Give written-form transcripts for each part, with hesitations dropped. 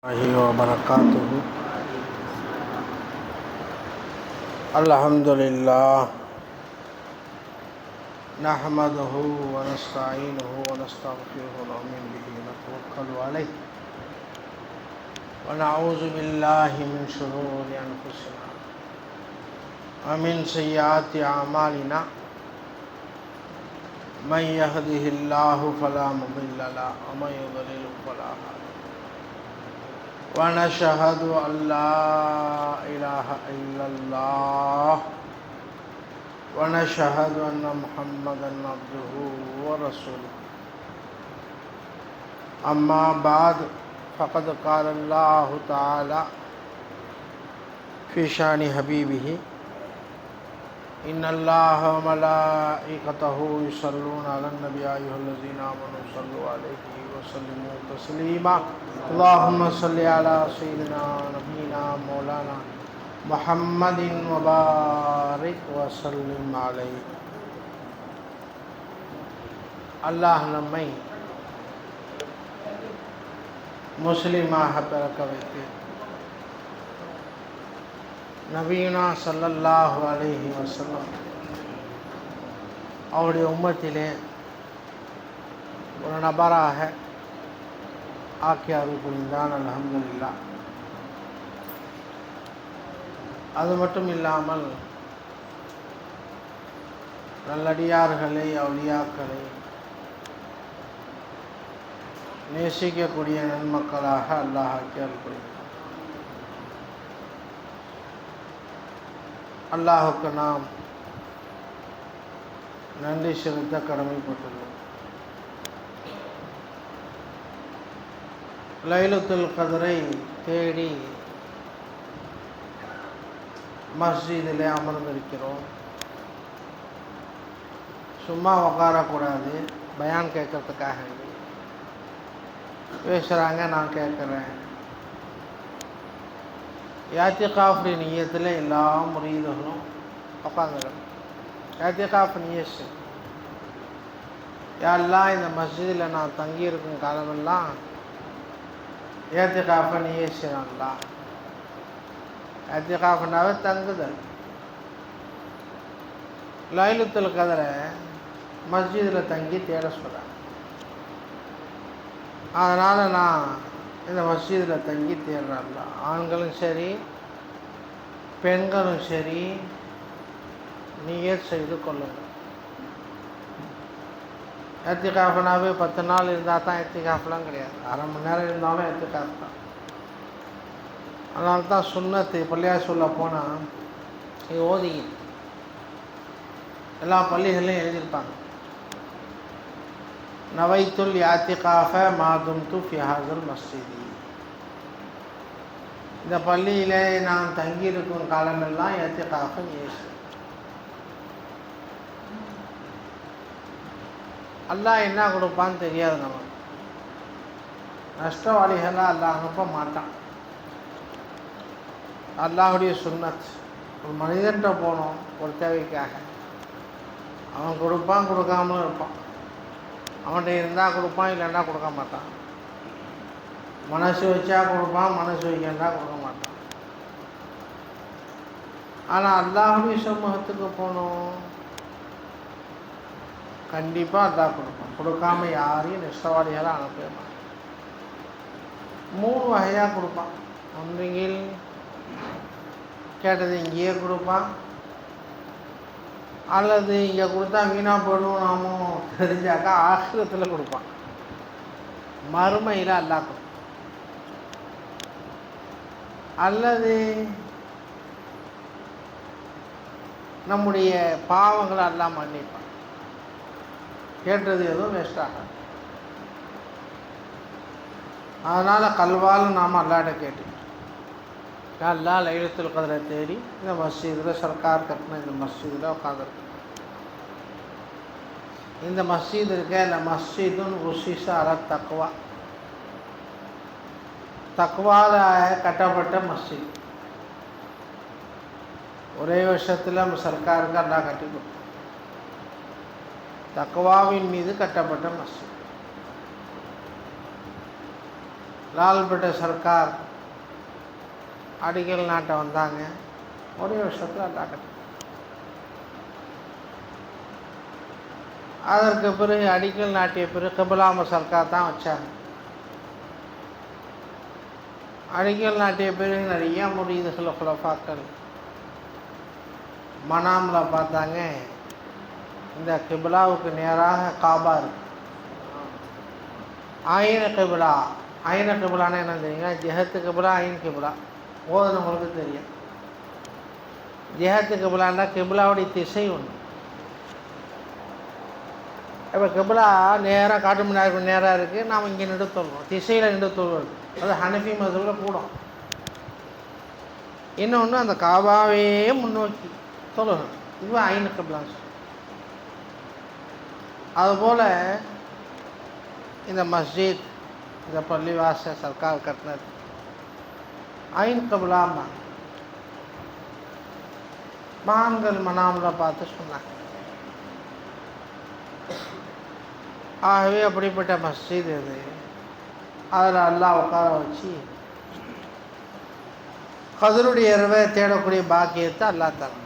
وبركاته. الحمد لله نحمده ونستعينه ونستغفره ونؤمن به ونتوكل عليه ونعوذ بالله من شرور أنفسنا ومن سيئات أعمالنا من يهده الله فلا مضل له ومن يضلل فلا هادي له ونشهد أن لا إله إلا الله ونشهد أن محمدا عبده ورسوله. أما بعد فقد قال الله تعالى في شأن حبيبه إن الله وملائكته يصلون على النبي يا أيها الذين آمنوا صلوا عليه وسلموا تسليما. اللهم صل على سيدنا نبينا مولانا محمد وبارك وسلم عليه. அல்லாஹ் நம்மை முஸ்லிமாக பிறக்க வைத்து நபீனா ஸல்லல்லாஹு அலைஹி வஸல்லம் அவருடைய உம்மத்திலே ஒரு நபராக ஆக்கி அருள் புரிந்தான். அல்ஹம்துலில்லாஹ். அது மட்டும் இல்லாமல் நல்லடியார்களை அவுலியாக்களை நேசிக்கக்கூடிய நன்மக்களாக அல்லாஹ் ஆக்கி அருள் புரிந்தான். அல்லாஹுக்கு நாம் நன்றி செலுத்த கடமைப்பட்டுள்ளோம். லைலத்துல் கத்ரை தேடி மஸ்ஜிதில் அமர்ந்திருக்கிறோம். சும்மா உட்காரக்கூடாது, பயான் கேட்கறதுக்காக பேசுகிறாங்க, நான் கேட்குறேன். யாத்திகாஃப் நியத்தில் எல்லா முரீதுகளும் உட்காந்துக்கணும். யாத்திகாஃப் நியஸ், யாரெல்லாம் இந்த மஸ்ஜிதில் நான் தங்கியிருக்கும் காலமெல்லாம் ஏத்திகாஃப நியசினா. ஏத்திகாஃப்னாவே தங்குதல். லைலத்துல் கத்ரை மஸ்ஜிதில் தங்கி தேட சொல்கிறேன். அதனால் நான் இந்த மஸ்ஜிதில் தங்கி தேடுறாங்க. ஆண்களும் சரி பெண்களும் சரி நியத் செய்து கொள்ளுங்கள். ஏத்திகாஃப்னாவே 10 நாள் இருந்தால் தான் ஏத்திகாஃப்லாம் கிடையாது. அரை மணி நேரம் இருந்தாலும் ஏத்திகாஃப் தான். அதனால தான் சுன்னத்து பள்ளியாக சொல்ல போனால் இது ஓதிங்க எல்லா பள்ளிகளையும் எழுதியிருப்பாங்க. நவைத்துல் யாத்திகாஃப மாதும்து ஃபி ஹாஸல் மஸ்ஜிதி. இந்த பள்ளியில் நான் தங்கியிருக்கும் காலமெல்லாம் ஏத்திகாஃப நியஸ். அல்லாஹ் என்ன கொடுப்பான்னு தெரியாது நமக்கு. நஷ்டவாளிகளாக அல்லாஹ் அனுப்ப மாட்டான். அல்லாஹுடைய சுன்னத். ஒரு மனிதன்கிட்ட போனோம் ஒரு தேவைக்காக, அவன் கொடுப்பான், கொடுக்காமலும் இருப்பான். அவன்கிட்ட இருந்தால் கொடுப்பான், இல்லைன்னா கொடுக்க மாட்டான். மனசு வச்சா கொடுப்பான், மனசு வைக்கண்டா கொடுக்க மாட்டான். ஆனால் அல்லாஹுடைய சமூகத்துக்கு போனோம், கண்டிப்பாக அல்லாஹ் கொடுப்பான். கொடுக்காம யாரையும் நஷ்டவாளிகளாக அனுப்பவே மாட்டான். 3 வகையாக கொடுப்பான். ஒன்றுங்கில் கேட்டது இங்கேயே கொடுப்பான், அல்லது இங்கே கொடுத்தா வீணாக போயிடும் நாமோ தெரிஞ்சாக்கா ஆகிரத்தில் கொடுப்பான். மறுமையில் அல்லாஹ் கொடுப்பான். அல்லது நம்முடைய பாவங்களை அல்லாஹ் மன்னிப்பான். கேட்டது எதுவும் வேஸ்டாக. அதனால் கல்வால் நாம் அல்லாட்ட கேட்டுக்கிட்டோம். அல்லாஹ் லைலத்துல் கத்ரை தேடி இந்த மஸ்ஜிதில் சர்க்கார் கட்டின இந்த மஸ்ஜிதில் உட்காந்துருக்கு. இந்த மஸ்ஜித் இருக்க இந்த மஸ்ஜிதுன் உஸ்ஸிஸ அலா தக்வா, தக்வாவில் கட்டப்பட்ட மஸ்ஜித். ஒரே வருஷத்தில் சர்க்காருக்கு அல்லாஹ் கட்டி கொடுத்தோம். தக்வாவின் மீது கட்டப்பட்ட மஸ்ஜித். லால்பட்ட சர்க்கார் அடிக்கல் நாட்டை வந்தாங்க. ஒரே வருஷத்தில் அல்லாட்ட. அதற்கு பிறகு அடிக்கல் நாட்டிய பிறகு கிபிலாம சர்க்கார் தான் வச்சாங்க. அடிக்கல் நாட்டிய பிறகு நிறைய முரீதுகள் குலஃபாக்கள் மனாமில் பார்த்தாங்க, இந்த கிபிலாவுக்கு நேராக காபா இருக்கு. ஆயின கிபிலா, ஆயின கிபிலான்னு என்ன தெரியுங்க? ஜெஹத்து கிபிலா, ஐன் கிபிலா ஓதுனவங்களுக்கு தெரியும். ஜெஹத்து கிபிலான்னா கிபிலாவுடைய திசை ஒன்று. இப்போ கிபிலா நேராக காட்டு முன்னாடி நேராக இருக்குது, நாம் இங்கே நின்று தொழுவோம், திசையில் நின்று தொழுவது. அது ஹனஃபி மதுவில் கூடும். இன்னொன்று அந்த காபாவே முன்னோக்கி தொழுகணும். இது ஐன் கிபிலான்னு சொல்லுவோம். அதுபோல் இந்த மஸ்ஜித், இந்த பள்ளிவாச சர்க்கார் கட்டினது ஐன் கிபிலாமா மகான்கள் மனாமில் பார்த்து சொன்னாங்க. ஆகவே அப்படிப்பட்ட மஸ்ஜித் இது. அதில் அல்லாஹ் உட்கார வச்சு கதருடைய இரவை தேடக்கூடிய பாக்கியத்தை அல்லாஹ் தரணும்.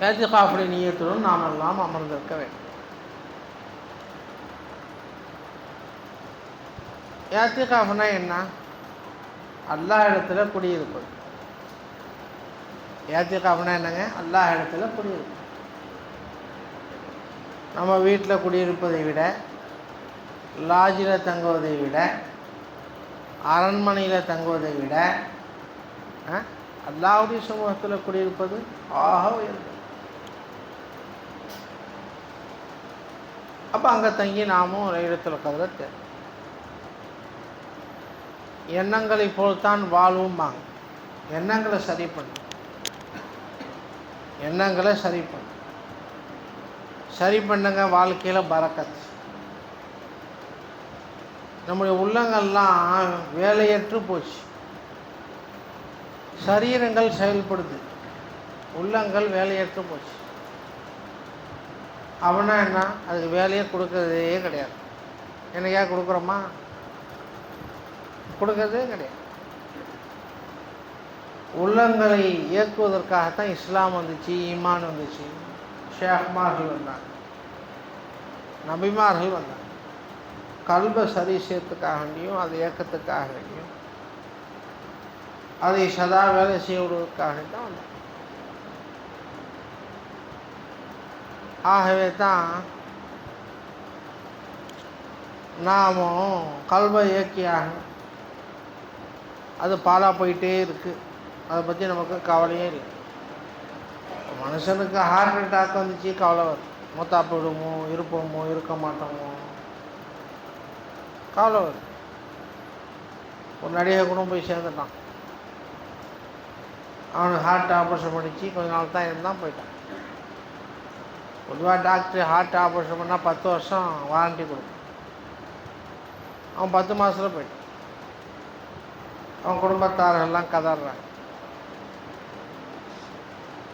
ஏத்திகாஃபுடைய நியத்துடன் நாம் எல்லாம் அமர்ந்திருக்க வேண்டும். ஏத்திகாஃப்னா என்ன? அல்லாஹ் இடத்துல குடியிருப்பது. ஏத்திகாஃப்னா என்னங்க? அல்லாஹ் இடத்துல குடியிருப்பது. நம்ம வீட்டில் குடியிருப்பதை விட, லாட்ஜில் தங்குவதை விட, அரண்மனையில் தங்குவதை விட அல்லாஹ்வுடைய சமூகத்தில் குடியிருப்பது ஆக உயர்ந்தது. அப்போ அங்கே தங்கி நாமும் லைலத்துல் கத்ரை தேடும். எண்ணங்களை போல்தான் வாழ்வும்பாங்க. எண்ணங்களை சரி பண்ணு, எண்ணங்களை சரி பண்ணு. சரி பண்ணுங்க, வாழ்க்கையில் பரக்கத். நம்முடைய உள்ளங்கள்லாம் வேலையற்று போச்சு. சரீரங்கள் செயல்படுது, உள்ளங்கள் வேலையற்று போச்சு. அவனா என்ன? அதுக்கு வேலையை கொடுக்கறதே கிடையாது. என்னைக்கா கொடுக்குறோமா? கொடுக்கறதே கிடையாது. உள்ளங்களை இயக்குவதற்காகத்தான் இஸ்லாம் வந்துச்சு, ஈமான் வந்துச்சு, ஷேக்மார்கள் வந்தாங்க, நபிமார்கள் வந்தாங்க. கல்பை சரி செய்யறதுக்காக வேண்டியும், அது இயக்கத்துக்காக வேண்டியும், அதை சதா வேலை செய்ய விடுவதற்காக தான் வந்தாங்க. ஆகவே தான் நாமும் கல்பை இயக்கியாக, அது பாலாக போயிட்டே இருக்குது. அதை பற்றி நமக்கு கவலையே இல்லை. மனுஷனுக்கு ஹார்ட் அட்டாக் வந்துச்சு, கவலை வரும். மூத்தா போயிடுமோ, இருப்போமோ, இருக்க மாட்டோமோ, கவலை வரும். ஒரு நடிகை கூட போய் சேர்ந்துட்டான். அவனுக்கு ஹார்ட் ஆப்ரேஷன் பண்ணிச்சு, கொஞ்ச நாள் தான் இருந்தான், போயிட்டான். பொதுவாக டாக்டர் ஹார்ட் ஆப்ரேஷன் பண்ணால் 10 வருஷம் வாரண்டி கொடுக்கும். அவன் 10 மாதத்தில் போயிட்டான். அவன் குடும்பத்தாரெல்லாம் கதறாங்க.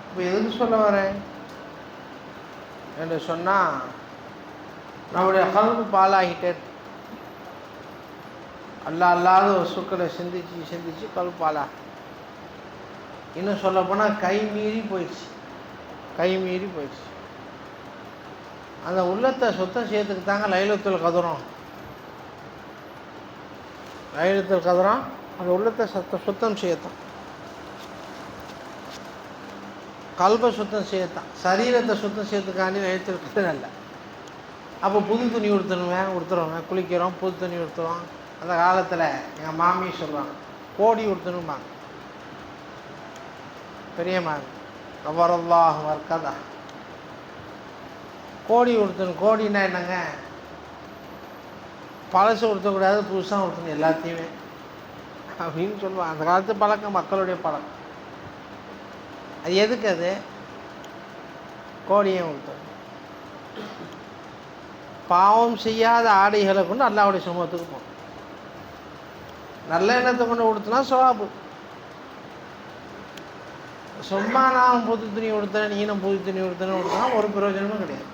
இப்போ எதுக்கு சொல்ல வரேன் என்று சொன்னால், நம்முடைய கல்பு பாலாகிட்டே அல்லாத வஸ்துக்களை சிந்திச்சு சிந்திச்சு கல்பு பாலா. இன்னும் சொல்லப்போனால் கை மீறி போயிடுச்சு, கை மீறி போயிடுச்சு. அந்த உள்ளத்தை சுத்தம் செய்யறதுக்கு தாங்க லைலத்துல் கத்ரும். லைலத்துல் கத்ரும் அந்த உள்ளத்தை சுத்தம் செய்யத்தான், கல்பை சுத்தம் செய்யத்தான், சரீரத்தை சுத்தம் செய்யறதுக்காண்டி லைலத்துல் கத்ர் இல்லை. அப்போ புது துணி உடுத்துறோம், குளிக்கிறோம், புது துணி உடுத்துறோம். அந்த காலத்தில் எங்கள் மாமி சொல்லுவாங்க, கோடி உடுத்தணும்பாங்க. பெரிய மாமி கவரல்லாஹ் வர்க்கதா, கோடி உடுத்தணும். கோடின்னா என்னங்க? பழசு உடுத்தக்கூடாது, புதுசாக உடுத்தணும் எல்லாத்தையுமே அப்படின்னு சொல்லுவாங்க. அந்த காலத்து பழக்கம், மக்களுடைய பழக்கம். அது எதுக்கு? அது கோடியை உடுத்தணும். பாவம் செய்யாத ஆடைகளை கொண்டு அல்லாஹ்வுடைய சமூகத்துக்கு போகணும். நல்ல எண்ணத்தை கொண்டு உடுத்தினா சவாபு. சும்மா நான் புது துணி உடுத்துறேன், நீனும் புது துணி உடுத்தினா ஒரு பிரயோஜனமும் கிடையாது.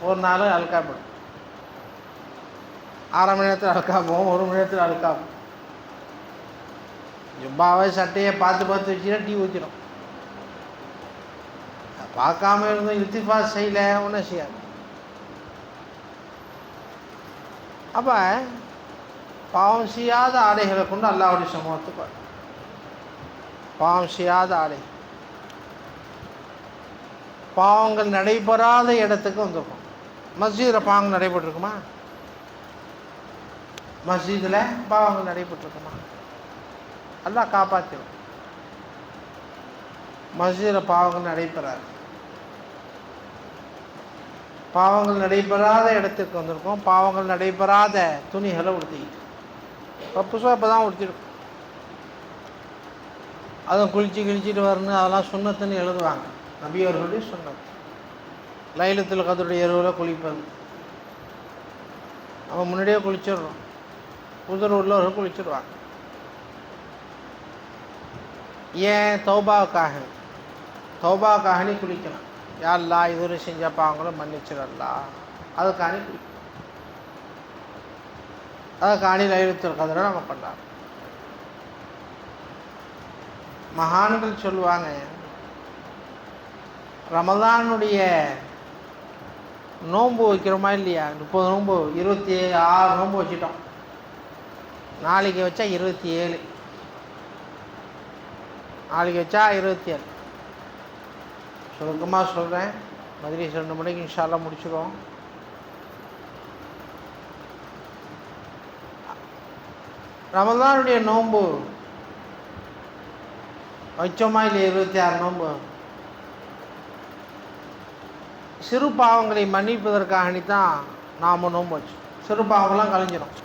ஒரு நாள் அழுக்கா போடும், 1/2 மணி நேரத்தில் அழுக்கா போகும், 1 மணி நேரத்தில் அழுக்கா போகும். ஜும்பாவை சட்டையை பார்த்து பார்த்து வச்சுட்டா டீ ஊற்றிடும். பார்க்காம இருந்தோம், இல்திஃபாத் செய்யலை, ஒன்றும் செய்யாது. அப்போ பாவம் செய்யாத ஆடைகளை கொண்டு அல்லாஹ்வுடைய சமூகத்துக்கு வரும். பாவம் செய்யாத ஆடை, பாவங்கள் நடைபெறாத இடத்துக்கு வந்திருக்கும். மஸ்ஜிதில் பாவங்கள் நடைபெற்றிருக்குமா? மஸ்ஜிதில் பாவங்கள் நடைபெற்றிருக்குமா? அல்லாஹ் காப்பாற்றிடும். மஸ்ஜிதில் பாவங்கள் நடைபெறாது. பாவங்கள் நடைபெறாத இடத்துக்கு வந்திருக்கோம். பாவங்கள் நடைபெறாத துணிகளை உடுத்திக்கிட்டு புதுசாக இப்போ தான் உடுத்திருக்கோம். அதுவும் கிழிச்சிட்டு வரணும், அதெல்லாம் சுன்னத்துன்னு எழுதுவாங்க. நபி அவர்களுடைய சுன்னத். லைலத்துல் கத்ருடைய இரவில் குளிப்பது. அவன் முன்னாடியே குளிச்சிடுறோம். உதர் உள்ளவர்கள் குளிச்சிடுவாங்க. ஏன்? தௌபாவுக்காக குளிக்கலாம். யா அல்லாஹ் இதுவரை செஞ்ச பாவங்களும் மன்னிச்சிடல்லா, அதுக்காணி குளிக்கும். அதுக்காணி லைலத்துல் கத்ரை நம்ம பண்ணலாம். மகான்கள் சொல்லுவாங்க, ரமலானுடைய நோன்பு வைக்கிறோமா இல்லையா? 30 நோன்பு, 26 நோன்பு வச்சிட்டோம். நாளைக்கு வச்சா 27, நாளைக்கு வச்சா 27. சுருக்கமாக சொல்கிறேன், மதியம் 2 மணிக்கு இன்ஷா அல்லாஹ் முடிச்சிடுவோம். ரமலானுடைய நோன்பு வச்சோமா இல்லை? 26 நோன்பு. சிறு பாவங்களை மன்னிப்பதற்காகத்தான் நாம் நோன்பு வச்சோம். சிறு பாவங்கள்லாம் கழிஞ்சிடும்.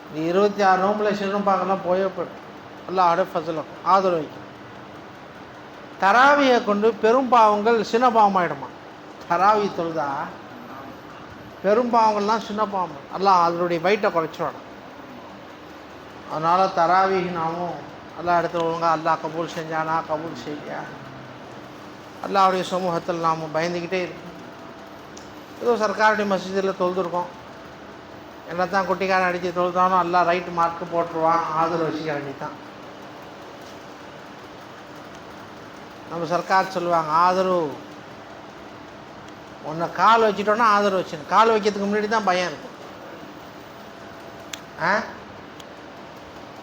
இந்த 26 நோம்பில் சிறு பாவங்கள்லாம் போயிடும். அல்லாஹ்வுடைய ஃபஸல் ஆதரவு வைக்கும். தராவியை கொண்டு பெரும் பாவங்கள் சின்ன பாவமாயிடுமா? தராவி தொழுதா பெரும் பாவங்கள்லாம் சின்ன பாவம். அல்லாஹ் அதனுடைய வெயிட்டை குறைச்சிடணும். அதனால் தராவி நாமும் அல்லாஹ் இடத்துல ஒழுங்காக அல்லாஹ் கபூல் செஞ்சானா, கபூல் செய்யா, அல்லாஹ்வுடைய சமூகத்தில் நாம் பயந்துக்கிட்டே இருக்கோம். ஏதோ சர்க்காருடைய மஸ்ஜிதில் தொழுதுருக்கோம், என்ன தான் குட்டிக்காரன் அடித்து தொழுதானோ அல்லாஹ் ரைட்டு மார்க்கு போட்டுருவான், ஆதரவு வச்சுக்க வேண்டியதான். நம்ம சர்க்கார் சொல்லுவாங்க, ஆதரவு ஒன்றை கால் வச்சுட்டோன்னா ஆதரவு வச்சுன்னு. கால் வைக்கிறதுக்கு முன்னாடி தான் பயம் இருக்கும்.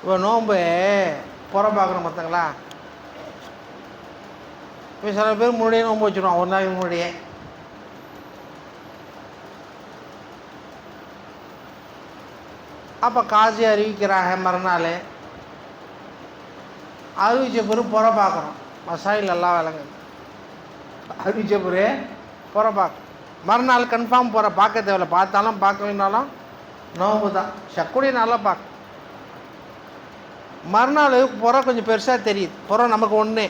இப்போ நோன்பு புற பார்க்குறோம் பார்த்தங்களா? இப்போ சில பேர் முன்னாடியே நோன்பு வச்சுருவான், ஒரு நாளைக்கு முன்னாடியே. அப்போ காசி அறிவிக்கிறாங்க மறுநாள். அறிவிச்ச பிறகு புற பார்க்குறோம். மசாயில் எல்லாம் விளங்குது. அறிவிச்ச பிறகு புற பார்க்க மறுநாள் கன்ஃபார்ம் புற பார்க்க தேவையில்லை. பார்த்தாலும் பார்க்கலனாலும் நோன்பு தான். சக்குடி நல்லா பார்க்க மறுநாள் புற கொஞ்சம் பெருசாக தெரியுது. புற நமக்கு ஒன்று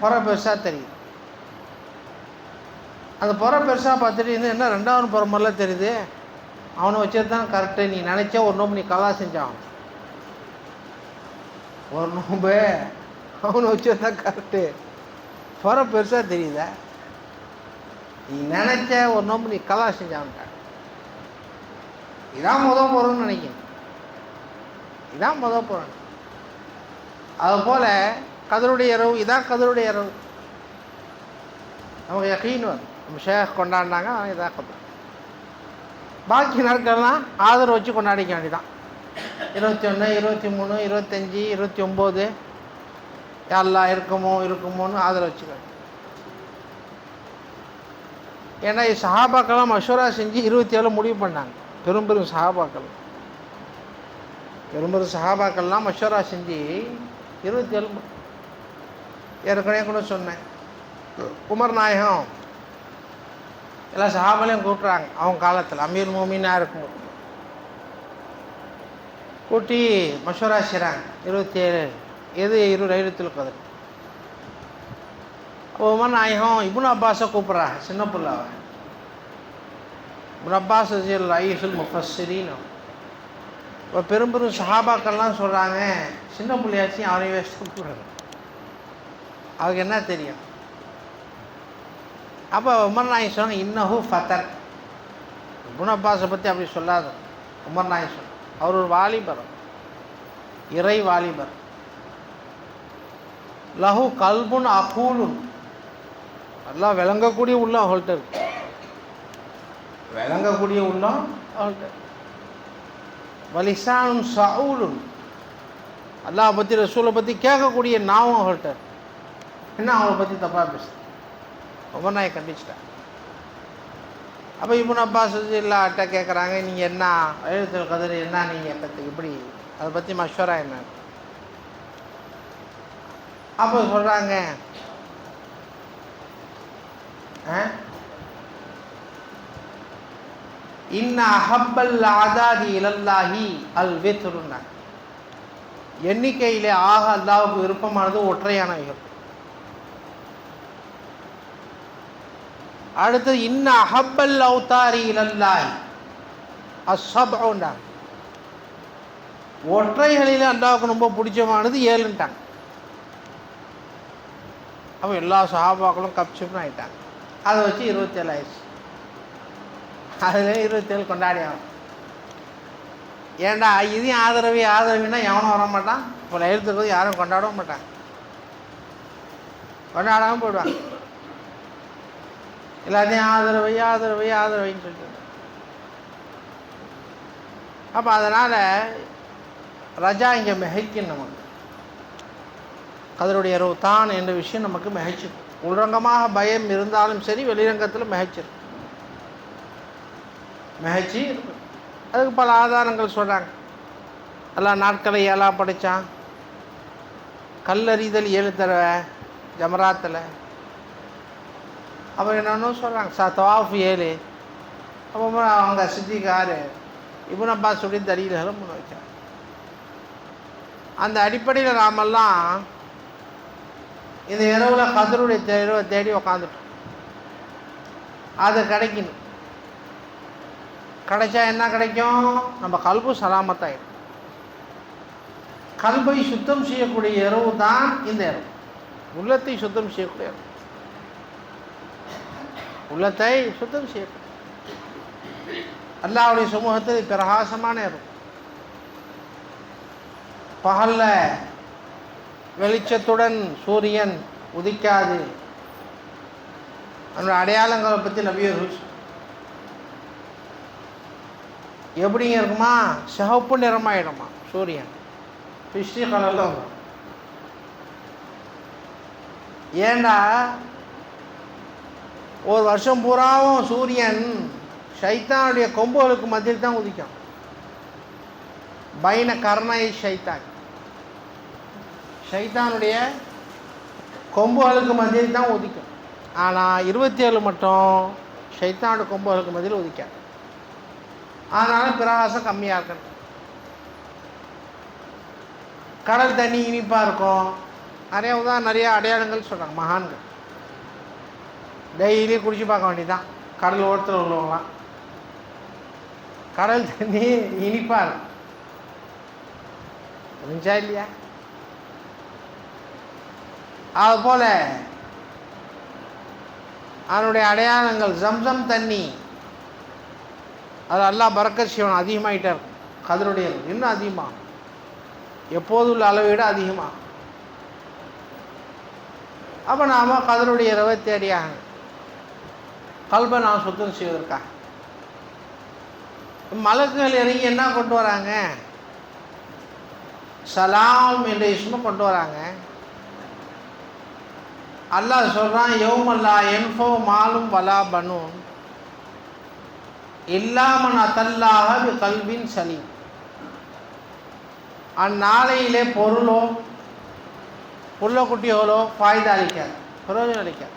புற பெருசாக தெரியுது. அந்த புற பெருசாக பார்த்துட்டு என்ன 2வது புற மாதிரிலாம் தெரியுது. அவனை வச்சது தான் கரெக்டு. நீ நினச்ச ஒரு நோம்பு நீ கலா செஞ்சான். ஒரு நோம்பு அவனை வச்சது தான் கரெக்டு. புற பெருசாக தெரியுத. நீ நினச்ச ஒரு நோம்பு நீ கலா செஞ்சான்ட்ட. இதான் போகிறோன்னு நினைக்கிறேன். இதான் போகிறேன். அதுபோல் கதருடைய இரவு, இதான் கதருடைய இரவு. நமக்கு யகீன் வரும். நம்ம ஷேக் கொண்டாடினாங்க, இதான் கதர். பாக்கி நாட்கள்லாம் ஆதரவு வச்சு கொண்டாடிக்க வேண்டியதான். 21, 23, 25, 29 யாரெல்லாம் இருக்குமோன்னு ஆதரவு வச்சுக்க. ஏன்னா சஹாபாக்கெல்லாம் மஷூரா செஞ்சு 27 முடிவு பண்ணாங்க. பெரும் சஹாபாக்கள்லாம் மஷூரா செஞ்சு 27. ஏற்கனவே கூட சொன்னேன், உமர் நாயகம் எல்லா சஹாபாலையும் கூட்டுறாங்க. அவங்க காலத்தில் அமீர் மோமினாக இருக்கும் கூட்டி மஷூரா செய்கிறாங்க. 27 எது லைலத்துல் கத்ர். உமர் நாயகம் இப்னு அப்பாஸை கூப்பிட்றாங்க, சின்ன பிள்ளாவை. இப்னு அப்பாஸ் ரலியல்லாஹு முஃபஸ்ஸிரீன். இப்போ பெரும் சஹாபாக்கள்லாம் சொல்கிறாங்க, சின்ன பிள்ளையாச்சும் அவரையும் வேஸ்ட்டு கூப்பிடுறாங்க, அவருக்கு என்ன தெரியும். அப்போ உமர் நாயகம் சொன்னாங்க, இன்னஹு ஃபதர். இப்னு அப்பாஸை பற்றி அப்படி சொல்லாத. உமர் நாயகம் சொன்னாங்க, அவர் ஒரு வாலிபர், இறை வாலிபர். லஹு கல்புன் அகூலுன், நல்லா விளங்கக்கூடிய உள்ளம் அவங்கள்ட்ட இருக்கு, விளங்கக்கூடிய உள்ளம் அவங்கள்ட்ட. வலிசானுன் சவுலுன், அல்லாஹ் பற்றி ரசூலை பற்றி கேட்கக்கூடிய நாவும் அவங்கள்ட்ட. என்ன அவங்கள பற்றி தப்பாக பேசு, ரொம்ப நாயை கண்டிச்சிட்டேன். அப்போ இப்னு அப்பாஸ் இல்லாட்ட கேட்குறாங்க, நீங்கள் என்ன லைலத்துல் கத்ர் என்ன நீங்கள் கற்று இப்படி அதை பற்றி மஷ்வரா என்ன? அப்போ சொல்கிறாங்க, இன்ன அஹப்பல் ஆதாதி இலல்லாஹி அல் வித்ருன்னா, எண்ணிக்கையிலே ஆக அல்லாஹ்வுக்கு விருப்பமானது ஒற்றையானவைகள். அடுத்தது இன்ன அஹப்பல் அவுதாரி இலல்லாஹி அஸ்ஸப்உன்னா, ஒற்றைகளில் அல்லாஹ்வுக்கு ரொம்ப பிடிச்சமானது 7ன்ட்டாங்க. அப்போ எல்லா சஹாபாக்களும் கப்சிப்னு ஆகிட்டாங்க. அதை வச்சு 27 ஆயிடுச்சு. அதில் 27 கொண்டாடி ஆகும். ஏன்டா இதையும் ஆதரவினா எவனும் வர மாட்டான். இப்போ லைலத்துல் யாரும் கொண்டாடவும் மாட்டாங்க, கொண்டாடாமல் போயிடுவாங்க. எல்லாத்தையும் ஆதரவைன்னு சொல்லிட்டு. அப்போ அதனால் ரஜா இங்கே மிகைக்கும், நமக்கு அதனுடைய இரவு தான் என்ற விஷயம் நமக்கு மிகைச்சிடும். உள்ரங்கமாக பயம் இருந்தாலும் சரி, வெளிரங்கத்தில் மிகைச்சிடும், மிகைச்சி இருக்கும். அதுக்கு பல ஆதாரங்கள் சொல்கிறாங்க. எல்லாம் நாட்களை 7ஆக படைத்தான், கல்லறிதல் 7 தடவை ஜமராத்தில். அப்புறம் என்னென்னு சொல்கிறாங்க, தவாஃப் 7. அப்புறம் அவங்க சித்திகார் இப்னு அப்பாஸ் சொல்லி தலீல்களும் முன் வைக்கிறாங்க. அந்த அடிப்படையில் நாமெல்லாம் இந்த இரவில் கத்ருடைய தேடி உக்காந்துட்டோம். அது கிடைக்கணும். கிடைச்சா என்ன கிடைக்கும்? நம்ம கல்பு சலாமத்தாயிடும். கல்பை சுத்தம் செய்யக்கூடிய இரவு தான் இந்த இரவு. உள்ளத்தை சுத்தம் செய்யக்கூடிய இரவு, உள்ளத்தை சுத்தம் செய்யக்கூடிய அல்லாஹ்வுடைய சமூகத்தில் பிரகாசமான இரவு. பகல்ல வெளிச்சத்துடன் சூரியன் உதிக்காது. அதனுடைய அடையாளங்களை பற்றி நபியர்கள் எப்படிங்க இருக்குமா? சிவப்பு நிறமாயிடுமா சூரியன், பிஸ்டி கலரில் வரும். ஏண்டா ஒரு வருஷம் பூராவும் சூரியன் ஷைத்தானுடைய கொம்புகளுக்கு மத்தியில் தான் உதிக்கும். பைன கர்ணை ஷைத்தானுடைய கொம்புகளுக்கு மத்தியில் தான் உதிக்கும். ஆனால் 27 மட்டும் ஷைத்தானுடைய கொம்புகளுக்கு மத்தியில் உதிக்காது. அதனால் பிரகாசம் கம்மியாக இருக்கணும். கடல் தண்ணி இனிப்பாக இருக்கும். நிறையா அடையாளங்கள் சொல்கிறாங்க மகான்கள். டெய்லி குடிச்சு பார்க்க வேண்டியதுதான் கடல் ஓரத்தில் உள்ளவங்களாம். கடல் தண்ணி இனிப்பாக இருக்கும். புரிஞ்சா இல்லையா? அதுபோல் அதனுடைய அடையாளங்கள் ஜம்சம் தண்ணி, அது அல்லாஹ் பரக்கத் செய்வன் அதிகமாகிட்டே இருக்கும். கதருடைய இன்னும் அதிகமாக, எப்போது உள்ள அளவை விட அதிகமாக. அப்போ நாம் கதருடைய இரவை தேடியாக கல்பை நாம் சுத்தம் செய்வதற்காக மலக்குகள் இறங்கி என்ன கொண்டு வராங்க? சலாம் என்ற இஸ்மை கொண்டு வராங்க. அல்லாஹ் சொல்கிறான், யௌமல்லா என்ஃபோ மாலும் வலா பனூன் இல்லாமன் அதல்லாஹ பி கல்பின் சலீம். அந்நாளையிலே பொருளோ புள்ள குட்டிகளோ ஃபாய்தா அளிக்காது, பிரயோஜனம் அளிக்காது.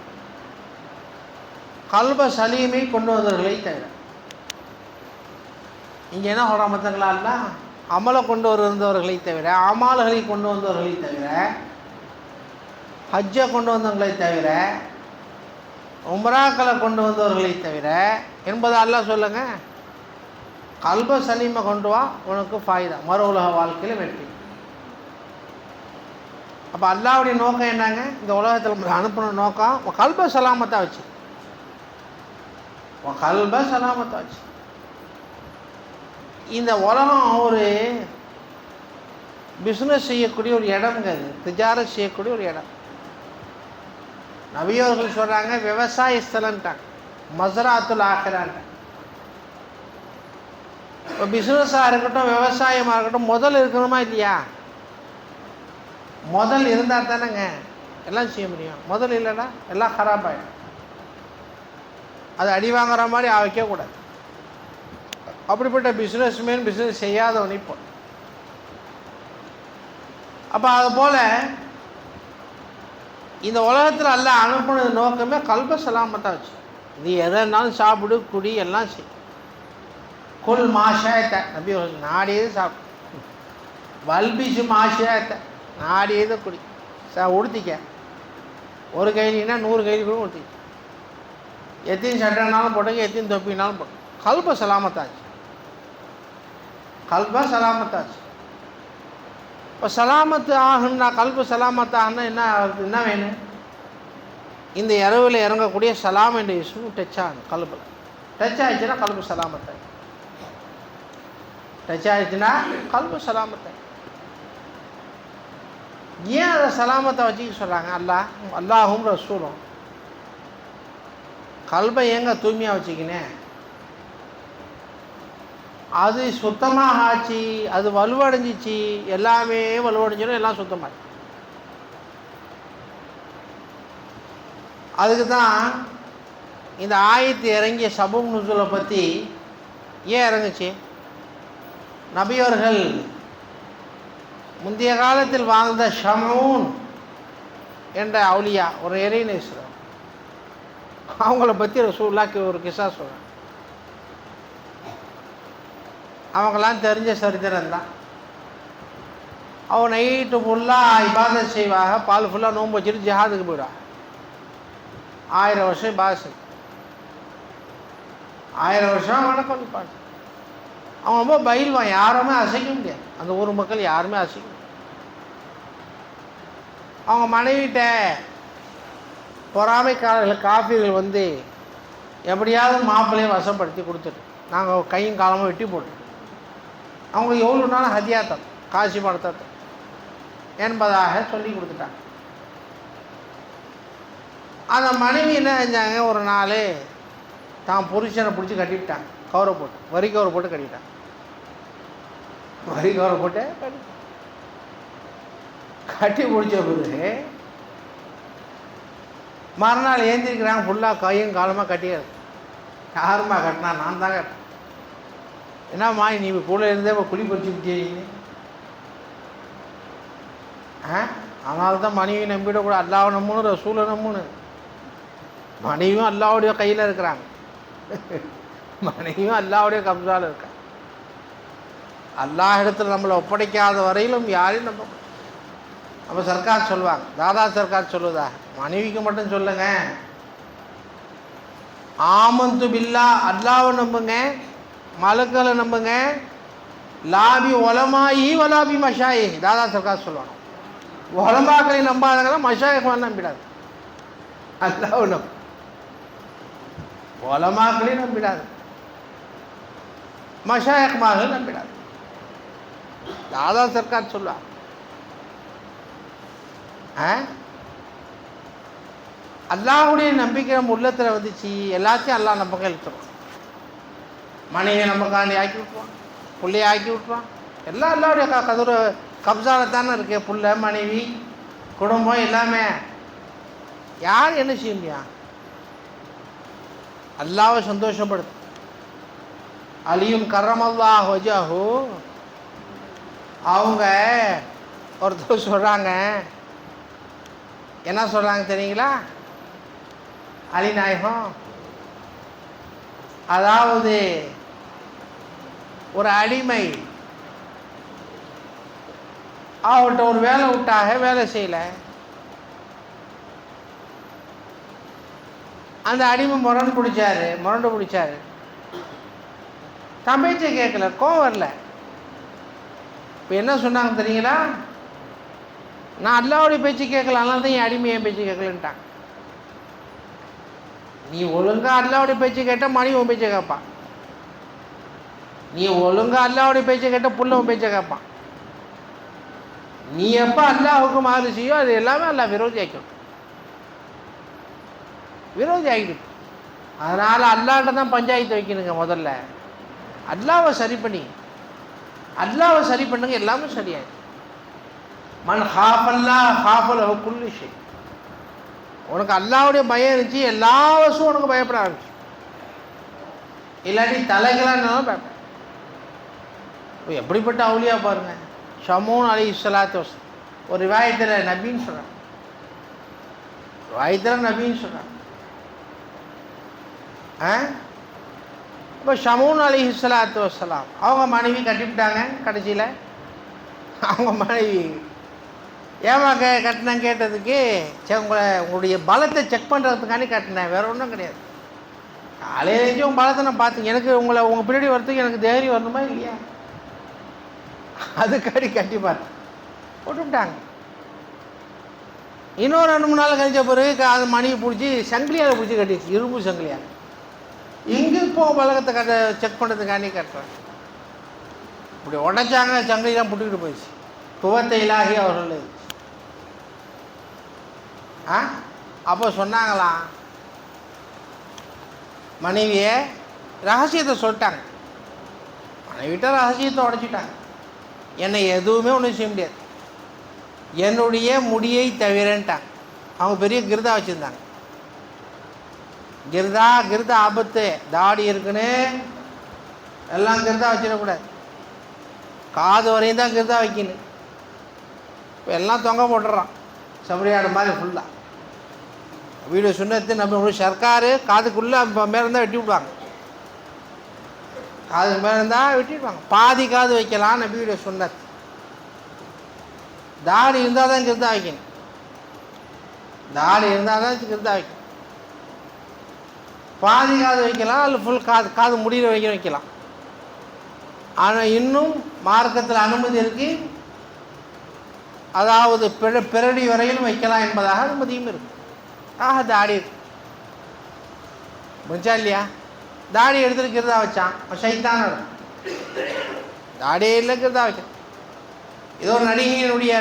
கல்ப சலீமை கொண்டு வந்தவர்களை தவிர. இங்கே என்ன சொல்கிறான் பார்த்தீங்களா? அல்ல அமலை கொண்டு வந்தவர்களை தவிர, அமால்களை கொண்டு வந்தவர்களை தவிர, ஹஜ்ஜை கொண்டு வந்தவர்களை தவிர, உம்ராக்களை கொண்டு வந்தவர்களை தவிர என்பதை அல்லாஹ் சொல்லுங்க. கல்ப சலீமை கொண்டு வா, உனக்கு ஃபாய்தா, மறு உலக வாழ்க்கையில் வெற்றி. அப்போ அல்லாஹ்வுடைய நோக்கம் என்னங்க? இந்த உலகத்தில் அனுப்பின நோக்கம் கல்ப சலாமத்தை வச்சு, கல்ப சலாமத்தை வச்சு. இந்த உலகம் ஒரு பிஸ்னஸ் செய்யக்கூடிய ஒரு இடம்ங்க, அது திஜாரத் செய்யக்கூடிய ஒரு இடம். நபியவர்கள் சொல்கிறாங்க விவசாய ஸ்தலன்ட்டாங்க, மஸ்ராத்துல் ஆஹிரான்ட்டாங்க. இப்போ பிஸ்னஸாக இருக்கட்டும் விவசாயமாக இருக்கட்டும் முதல் இருக்கணுமா இல்லையா? முதல் இருந்தால் தானேங்க எல்லாம் செய்ய முடியும். முதல் இல்லைன்னா எல்லாம் ஹராப் ஆகிடும். அது அடி வாங்குற மாதிரி வைக்கக்கூடாது. அப்படிப்பட்ட பிஸ்னஸ்மேன் பிஸ்னஸ் செய்யாதவன் இப்போ. அப்போ அதுபோல் இந்த உலகத்தில் எல்லாம் அனுப்புனது நோக்கமே கல்ப சலாமத்தான் வச்சு. நீ எதை இருந்தாலும் சாப்பிடு, குடி, எல்லாம் செய். குல் மாஷாயத்தை நபி நாடியது சாப்பிடு, வல்பிச்சு மாஷாயத்தை நாடியதை குடி, உடுத்திக்க. ஒரு கைலினா 100 கைலி கூட உடுத்திக்க. எத்தனை சட்டைனாலும் போட்டுங்க, எத்தனை தொப்பினாலும் போட்டு. கல்ப சலாமத்தாச்சு, கல்ப சலாமத்தாச்சு. இப்போ சலாமத்து ஆகுன்னா, கல்பு சலாமத்து ஆகுன்னா என்ன வேணும்? இந்த இரவில் இறங்கக்கூடிய சலாம் என்ற இஸ்மு டச் ஆகணும். கல்பில் டச் ஆகிடுச்சுன்னா கல்பு சலாமத்தை, டச் ஆகிடுச்சுன்னா கல்பு சலாமத்தை. ஏன் அதை சலாமத்தை வச்சுக்க சொல்கிறாங்க? அல்லாஹும் ரசூலும். கல்பை ஏங்க தூய்மையாக வச்சுக்கினேன்? அது சுத்தமாக ஆச்சு, அது வலுவடைஞ்சிச்சு, எல்லாமே வலுவடைஞ்சிடும், எல்லாம் சுத்தமாக. அதுக்கு தான் இந்த ஆயத்து இறங்கிய சபூப் நுஸூலை பற்றி ஏன் இறங்குச்சு? நபியவர்கள் முந்தைய காலத்தில் வாழ்ந்த ஷமூன் என்ற அவுலியா, ஒரு இறைநேசர், அவங்கள பற்றி ரசூலுல்லாஹ் ஒரு கிஸ்ஸா சொல்கிறேன். அவங்களாம் தெரிஞ்ச சரித்திரம் தான். அவன் நைட்டு ஃபுல்லாக இபாதத் செய்வாங்க, பால் ஃபுல்லாக நோன்பு வச்சுட்டு ஜிஹாதுக்கு போயிடுவாங்க. 1000 வருஷம் இபாதத், 1000 வருஷம் வணக்கம் நிற்பாங்க. அவன் ரொம்ப பயில்வான், யாருமே அசைக்க முடியாது. அந்த ஊர் மக்கள் யாருமே அசைக்க முடியாது. அவங்க மனைவிட்ட பொறாமைக்காரர்கள் காஃபிகள் வந்து எப்படியாவது மாப்பிள்ளையை வசப்படுத்தி கொடுத்துட்டு நாங்கள் கையும் காலமாக வெட்டி போட்டு அவங்களுக்கு எவ்வளோ நாள் ஹதியாத்தம் காசி பணத்தை என்பதாக சொல்லி கொடுத்துட்டாங்க. அந்த மனைவி என்ன செஞ்சாங்க, ஒரு நாள் தான் புருஷனை பிடிச்சி கட்டிவிட்டாங்க. கவரை போட்டு, வரி கவரை போட்டு கட்டிவிட்டாங்க. வரி கவரை போட்டு கட்டி பிடிச்ச பிறகு மறுநாள் ஏந்திருக்கிறாங்க, ஃபுல்லாக கையும் காலமாக கட்டியாது. யாருமா கட்டினா? நான் தான் கட்டினேன். என்னம்மா நீ கூட இருந்தே இப்போ குழி பறிச்சு விட்டீங்க. அதனால தான் மனைவி நம்பிடக்கூட, அல்லாவை நம்பணும், ரசூலை நம்பணும். மனைவியும் அல்லாவுடைய கையில் இருக்கிறாங்க, மனைவியும் அல்லாவுடைய கப்சாவில் இருக்காங்க. அல்லாஹ் இடத்துல நம்மளை ஒப்படைக்காத வரையிலும் யாரையும் நம்ப. அப்போ சர்க்கார் சொல்லுவாங்க, தாதா சர்க்கார் சொல்லுதா, மனைவிக்கு மட்டும் சொல்லுங்க, ஆமந்து பில்லா அல்லாவை நம்புங்க, மலக்களை நம்புங்க, லாபி ஒலமாயி வலாபி மஷாயி. தாதா சர்க்கார் சொல்லுவாங்க, ஒலமாக்களை நம்பாதங்களா மஷாயிகளை நம்பிடாது. அல்லாவை நம்ப, ஒலமாக்களையும் நம்பிடாது, மஷாயக்மாக நம்பிடாது. தாதா சர்க்கார் சொல்லுவாங்க. அல்லாஹுடைய நம்பிக்கை நம்ம உள்ளத்தில் வந்துச்சு, எல்லாத்தையும் அல்லாஹ் நம்பகம் இழுத்துருவோம். மனைவியை நமக்காண்டி ஆக்கி விட்டுருவான், பிள்ளையை ஆக்கி விட்டுருவான். எல்லாம் அல்லாவுடைய கதூர கப்சாவில் தானே இருக்கு. புள்ள, மனைவி, குடும்பம் எல்லாமே. யார் என்ன செய்ய முடியும்? அல்லாவை சந்தோஷப்படுத்து. அலியும் கர்ரமல்லாஹு வஜஹு, அவங்க ஒருத்தர் சொல்கிறாங்க, என்ன சொல்கிறாங்க தெரியுங்களா? அலி நாயகம், அதாவது ஒரு அடிமை அவர்கிட்ட ஒரு வேலை விட்டாக, வேலை செய்யலை. அந்த அடிமை முரண்டு பிடிச்சாரு. தான் பேச்சை கேட்கல, கோவம் வரல. இப்போ என்ன சொன்னாங்க தெரியுங்களா? நான் அல்லாவுடைய பேச்சு கேட்கல, அதனால தான் என் அடிமை என் பேச்சு கேட்கலன்ட்டான். நீ ஒழுங்காக அல்லாவுடைய பேச்சு கேட்டால் மனைவி உன் பேச்சை கேட்பான். நீ ஒழுங்காக அல்லாவுடைய பேச்சை கேட்ட புள்ளவன் பேச்சை கேட்பான். நீ எப்போ அல்லாஹுக்கு மாறு செய்யோ அது எல்லாமே அல்லாஹ் விரோதி ஆக்கிடும், விரோதி ஆகிடும். அதனால் அல்லாஹ்ட்ட தான் பஞ்சாயத்து வைக்கணுங்க. முதல்ல அல்லாவை சரி பண்ணி, அல்லாவை சரி பண்ணுங்க, எல்லாமே சரியாயிடும். மன் ஹாஃபல்லா ஹாஃபலஹு குல்லு ஷை. உனக்கு அல்லாவுடைய பயம் இருந்துச்சு, எல்லா வருஷமும் உனக்கு பயப்பட ஆரம்பிச்சு. இல்லாட்டி தலைகளான்னாலும் பயப்பட. எப்படிப்பட்ட அவுலியா பாருங்க. ஷமூன் அலைஹிஸ்ஸலாத்து வஸலாம் ஒரு ரிவாயத்தில் நபின்னு சொல்கிறாங்க, ரிவாயத்தில் நபின்னு சொல்கிறாங்க. இப்போ ஷமூன் அலைஹிஸ்ஸலாத்து வஸலாம் அவங்க மனைவி கட்டிவிட்டாங்க. கடைசியில் அவங்க மனைவி ஏமா கட்டினேன் கேட்டதுக்கு, உங்களுடைய பலத்தை செக் பண்ணுறதுக்காண்டி கட்டினேன், வேறு ஒன்றும் கிடையாது. காலையிலேருந்து உங்கள் பலத்தை நான் பார்த்தேன், எனக்கு உங்கள் பின்னாடி வரத்துக்கு எனக்கு தைரியம் வரணுமா இல்லையா, அதுக்காடி கட்டி பார்த்தேன், போட்டுவிட்டாங்க. இன்னொரு 2-3 நாள் கழிச்ச பிறகு அது மணியை பிடிச்சி சங்கிலியால் பிடிச்சி கட்டிடுச்சு, இரும்பு சங்கிலியால். இங்கே இப்போ பலகத்தை செக் பண்ணுறதுக்காண்டி கட்டுறாங்க. இப்படி உடைச்சாங்க, சங்கிலியெலாம் புட்டுக்கிட்டு போயிடுச்சு. துவத்தை இலாகி அவர்கள் அப்போ சொன்னாங்களாம், மனைவியை ரகசியத்தை சொல்லிட்டாங்க. மனைவிட்ட ரகசியத்தை உடைச்சிட்டாங்க. என்னை எதுவுமே ஒன்றும் செய்ய முடியாது, என்னுடைய முடியை தவிரன்ட்டாங்க. அவங்க பெரிய கிருதா வச்சுருந்தாங்க. கிருதா ஆபத்து, தாடி இருக்குன்னு எல்லாம் கிருதா வச்சிடக்கூடாது, காது வரையும் தான் கிருதா வைக்கணும். இப்போ எல்லாம் தொங்க போட்டுடுறான் சபரியாடு மாதிரி ஃபுல்லாக. வீடு சுண்ணத்து நம்ம சர்க்காரு காதுக்குள்ளே மேலே இருந்தால் வெட்டி விடுவாங்க, காதுக்கு மேலே இருந்தால் வெட்டிடுவாங்க. பாதி காது வைக்கலாம் நபியுடைய சுன்னத். தாடி இருந்தால் தான் கிருதா வைக்கணும், தாடி இருந்தால் தான் கிருதா வைக்கணும். பாதி காது வைக்கலாம், இல்லை ஃபுல் காது முடிகிற வைக்கலாம். ஆனால் இன்னும் மார்க்கத்தில் அனுமதி இருக்குது, அதாவது பிறடி வரையிலும் வைக்கலாம் என்பதாக அனுமதியும் இருக்குது. தாடி இருக்கு முடிச்சா இல்லையா, தாடி எடுத்துட்டு கிருதா வச்சான் சைத்தான தாடியே இல்லை கிருதா வைக்கிறான். ஏதோ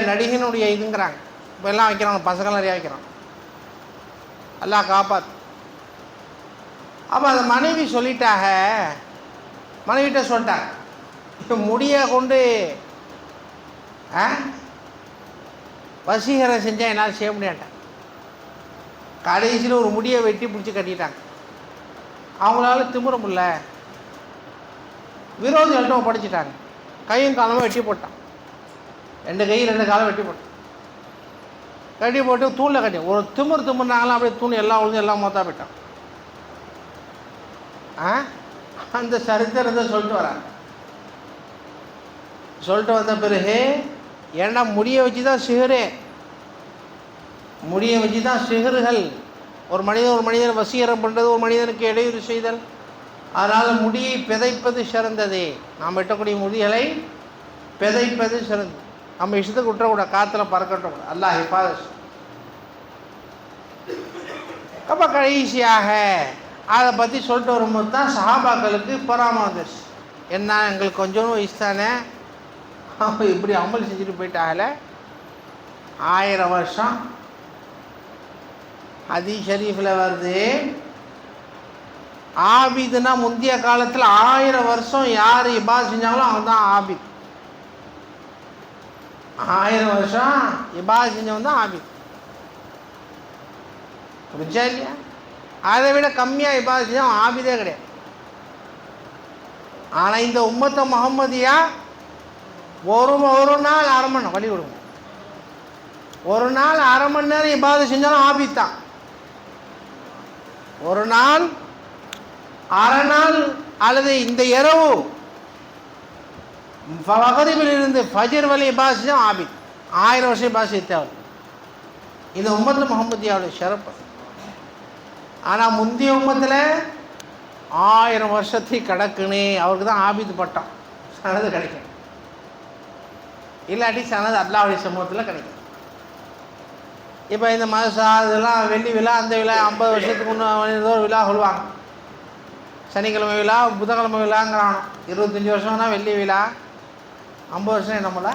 நடிகனுடைய இதுங்கிறாங்க. இப்போ எல்லாம் வைக்கிறாங்க, பசங்கள் நிறையா வைக்கிறான். எல்லாம் காப்பாற்று. அப்போ அந்த மனைவி சொல்லிட்டாக, மனைவிட்ட சொல்லிட்டாங்க, இப்போ முடியை கொண்டு வசீகரம் செஞ்சால் என்னால் செய்ய முடியாட்டாங்க. கடைசியில் ஒரு முடியை வெட்டி பிடிச்சி கட்டிட்டாங்க. அவங்களால திமுற முடியல, விரோதிகள்கிட்ட படிச்சுட்டாங்க. கையும் காலமாக வெட்டி போட்டான், 2 கை 2 காலம் வெட்டி போட்டான். கட்டி போட்டு தூணில் கட்டி ஒரு திமுறாங்களாம், அப்படியே தூண் எல்லாம் உழுந்து எல்லாம் மொத்தம் போயிட்டான். அந்த சரித்திரத்தை சொல்லிட்டு வராங்க. சொல்லிட்டு வந்த பிறகு, ஏன்னா முடியை வச்சு தான் சிகரே, முடியை வச்சு தான் சிகர்கள். ஒரு மனிதனை வசீகரம் பண்ணுறது, ஒரு மனிதனுக்கு இடையூறு செய்தல். அதனால் முடியை பிதைப்பது சிறந்தது. நாம் வெட்டக்கூடிய முடிகளை பிதைப்பது சிறந்தது. நம்ம இஷ்டத்துக்கு விட்டுறக்கூடாது, காற்றுல பறக்கட்டும், அல்லாஹ் ஹிஃபாஸ். அப்போ கடைசியாக அதை பற்றி சொல்லிட்டு வரும்போது தான் சஹாபாக்களுக்கு பொறாமை வந்துருச்சு. என்ன, எங்களுக்கு கொஞ்சம் வயசு தானே, இப்படி அமல் செஞ்சுட்டு போயிட்டாங்கல. 1000 வருஷம் ஹதீஸ் ஷரீஃபில் வருது, ஆபிதுனா முந்தைய காலத்தில் 1000 வருஷம் யார் இபாத் செஞ்சாங்களோ அவங்க தான் ஆபித். 1000 வருஷம் இபாத் செஞ்சவங்க தான் ஆபித். புரிஞ்சா இல்லையா? அதை விட கம்மியாக இபாத் செஞ்சவன் ஆபிதே கிடையாது. ஆனால் இந்த உம்மத்தை முஹம்மதியா ஒரு நாள் 1/2 மணி நேரம் வழி விடுங்க, ஒரு நாள் 1/2 மணி நேரம் இபாதத் செஞ்சாலும் ஆபித் தான். ஒரு நாள் 1/2 நாள் அல்லது இந்த இரவு மகரிபிலிருந்து ஃபஜர் வரை இபாதத் செஞ்சால் ஆபித். 1000 வருஷம் இபாதத் செய்ய தேவை. இந்த உம்மத்து முஹம்மதியாவுடைய சிறப்பு. ஆனால் முந்தைய உம்மத்தில் 1000 வருஷத்தை கடக்குன்னு அவருக்கு தான் ஆபித் பட்டம் சனது கிடைக்கும். இல்லாட்டி சனது அல்லாஹ்வுடைய சமூகத்தில் கிடைக்கும். இப்போ இந்த மதசா இதெல்லாம் வெள்ளி விழா, அந்த விழா 50 வருஷத்துக்கு முன்னே ஏதோ ஒரு விழா சொல்லுவாங்க. சனிக்கிழமை விழா, புதன்கிழமை விழாங்கிறானோ. 25 வருஷம்னா வெள்ளி விழா, 50 வருஷம் என்னமில்ல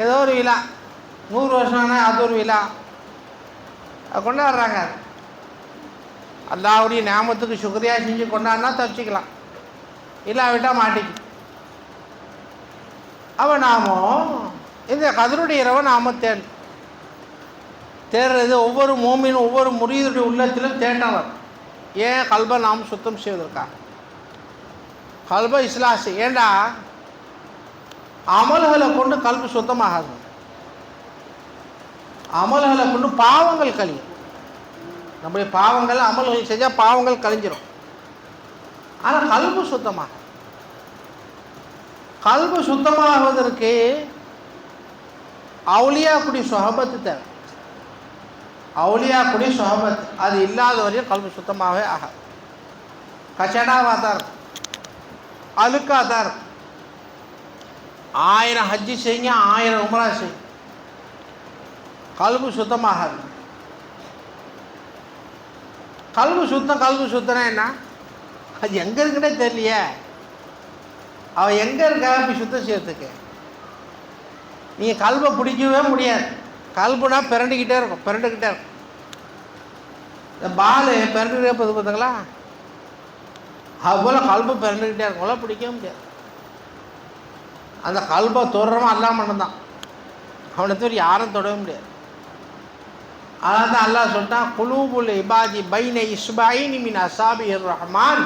ஏதோ ஒரு விழா, 100 வருஷம்னா அது ஒரு விழா கொண்டாடுறாங்க. அல்லாஹ்வுடைய நியாமத்துக்கு சுக்ரியா செஞ்சு கொண்டாடினா தப்பிச்சிக்கலாம், இல்லாவிட்டால் மாட்டிக்கு. அவன் நாமோ இந்த கதருடைய இரவை நாம் தேடுறது ஒவ்வொரு மோமினும் ஒவ்வொரு முரீதுடைய உள்ளத்திலும் தேட்டவர். ஏன்? கல்பை நாம் சுத்தம் செய்வதற்காக, கல்பை இஸ்லாஸ். ஏண்டா அமல்களை கொண்டு கல்பு சுத்தமாகாது, அமல்களை கொண்டு பாவங்கள் கழியும். நம்முடைய பாவங்கள் அமல்கள் செஞ்சால் பாவங்கள் கழிஞ்சிடும். ஆனால் கல்பு சுத்தமாக, கல்பு சுத்தமாகுவதற்கு அவுலியா குடி சொஹபத்து தேவை. அவுலியா குடி சொஹபத் அது இல்லாத வரையும் கல்பு சுத்தமாகவே ஆகாது. கச்சடாவாக தான் இருக்கும், அழுக்காக தான் இருக்கும். 1000 ஹஜ்ஜி செய்யுங்க, 1000 உம்ரா செய்யுங்க, கல்பு சுத்தமாகாது. கல்பு சுத்தம்னா என்ன? அது எங்கே இருக்குன்னே தெரியலையே. அவன் எங்கே இருக்கா அப்படி சுத்தம் செய்யறதுக்கு? நீங்கள் கல்பை பிடிக்கவே முடியாது. கல்புனா பிறண்டுக்கிட்டே இருக்கும். இந்த பால் பிறண்டுக்கிட்டே போகுது பார்த்தீங்களா, அதுபோல் கல்பு பிறண்டுக்கிட்டே இருக்கும், பிடிக்கவே முடியாது. அந்த கல்பை தொடுறவன் அல்லாஹ் மட்டும்தான், அவனை தவிர யாரும் தொடவே முடியாது. அதனால தான் அல்லாஹ் சொல்லிட்டான், குலூபுல் இபாதி பைன இஸ்பாயினி மின் அசாபிர் ரஹ்மான்.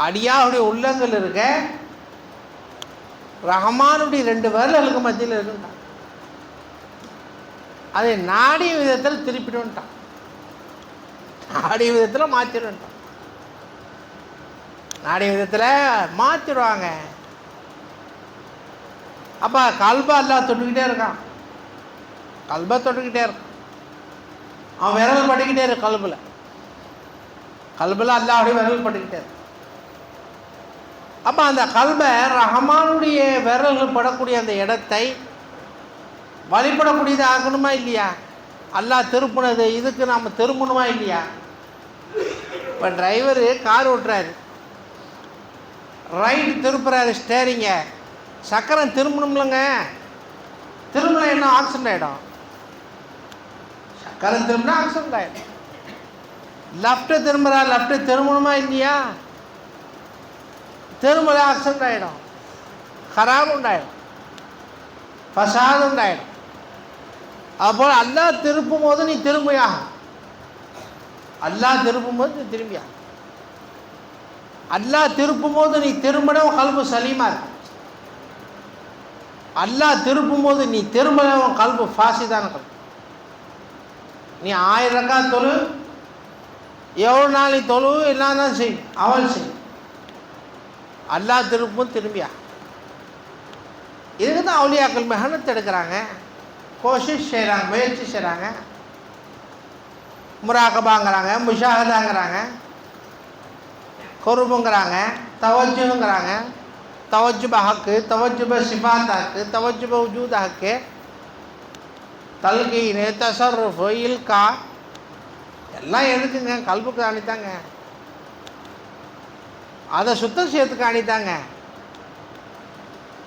அடியாவுடைய உள்ளங்கள் இருக்க ரஹ்மானுடைய 2 விரல்களுக்கு மத்தியில் இருக்குன்ட்டான். அதை நாடிய விதத்தில் திருப்பிடுன்ட்டான், நாடிய விதத்தில் மாற்றிடுன்ட்டான். நாடிய விதத்தில் மாற்றிடுவாங்க. அப்போ கல்பை அல்லாஹ் தொட்டுக்கிட்டே இருக்கான், கல்பை தொட்டுக்கிட்டே இருக்கான். அவன் விரல் பட்டுக்கிட்டே இருக்கு, கல்பில் அல்லாஹ்வுடைய விரல் பட்டுக்கிட்டே இருக்கு. அப்போ அந்த கல்பை ரஹ்மானுடைய விரல்கள் படக்கூடிய அந்த இடத்தை வழிபடக்கூடியது ஆகணுமா இல்லையா? அல்லாஹ் திருப்பினது இதுக்கு நாம் திரும்பணுமா இல்லையா? இப்போ டிரைவரு கார் ஓட்டுறாரு, ரைட் திருப்புறாரு ஸ்டேரிங்க, சக்கரம் திரும்பணும்லங்க, திரும்பினா என்ன ஆக்சிடென்ட் ஆகிடும். சக்கரம் திரும்பினா ஆக்சிடென்ட் ஆகிடும். லெஃப்ட்டு திரும்புகிறா, லெஃப்ட்டு திரும்பணுமா இல்லையா? திரும்பல ஆக்சிடென்ட் ஆகிடும், ஹராம் உண்டாயிடும், ஃபசாது உண்டாயிடும். அதுபோல் அல்லாஹ் திருப்பும் போது நீ திரும்பியாகும், அல்லாஹ் திருப்பும் போது நீ திரும்பியாகும். அல்லாஹ் திருப்பும் போது நீ திரும்பினவன் கல்பு சலீமாக இருக்கும். அல்லாஹ் திருப்பும் போது நீ திரும்பினவன் கல்பு ஃபாசிதான கல்பு. நீ 1000 ரக்காத் தொழு, எவ்வளோ நாள் நீ தொழு, எல்லாம் தான் செய், அவள் செய், அல்லாஹ் திருப்பும் திரும்பியா. இதுக்கு தான் அவுலியாக்கள் மெஹனத் எடுக்கிறாங்க, கோஷிஷ் செய்கிறாங்க, முயற்சி செய்கிறாங்க, முராகபாங்கிறாங்க, முஷாஹதாங்கிறாங்க, குருபுங்கிறாங்க, தவஜுங்கிறாங்க. தவஜுப ஹக்கு, தவஜுப சிஃபாத் ஹக்கு, தவஜுப வஜூத் ஹக்கு, தல்கீனு, தசர்ருஃபு, இல்கா எல்லாம் எதுக்குங்க? கல்புக்கு அணித்தாங்க, அதை சுத்தம் செய்யறதுக்கு அணித்தாங்க.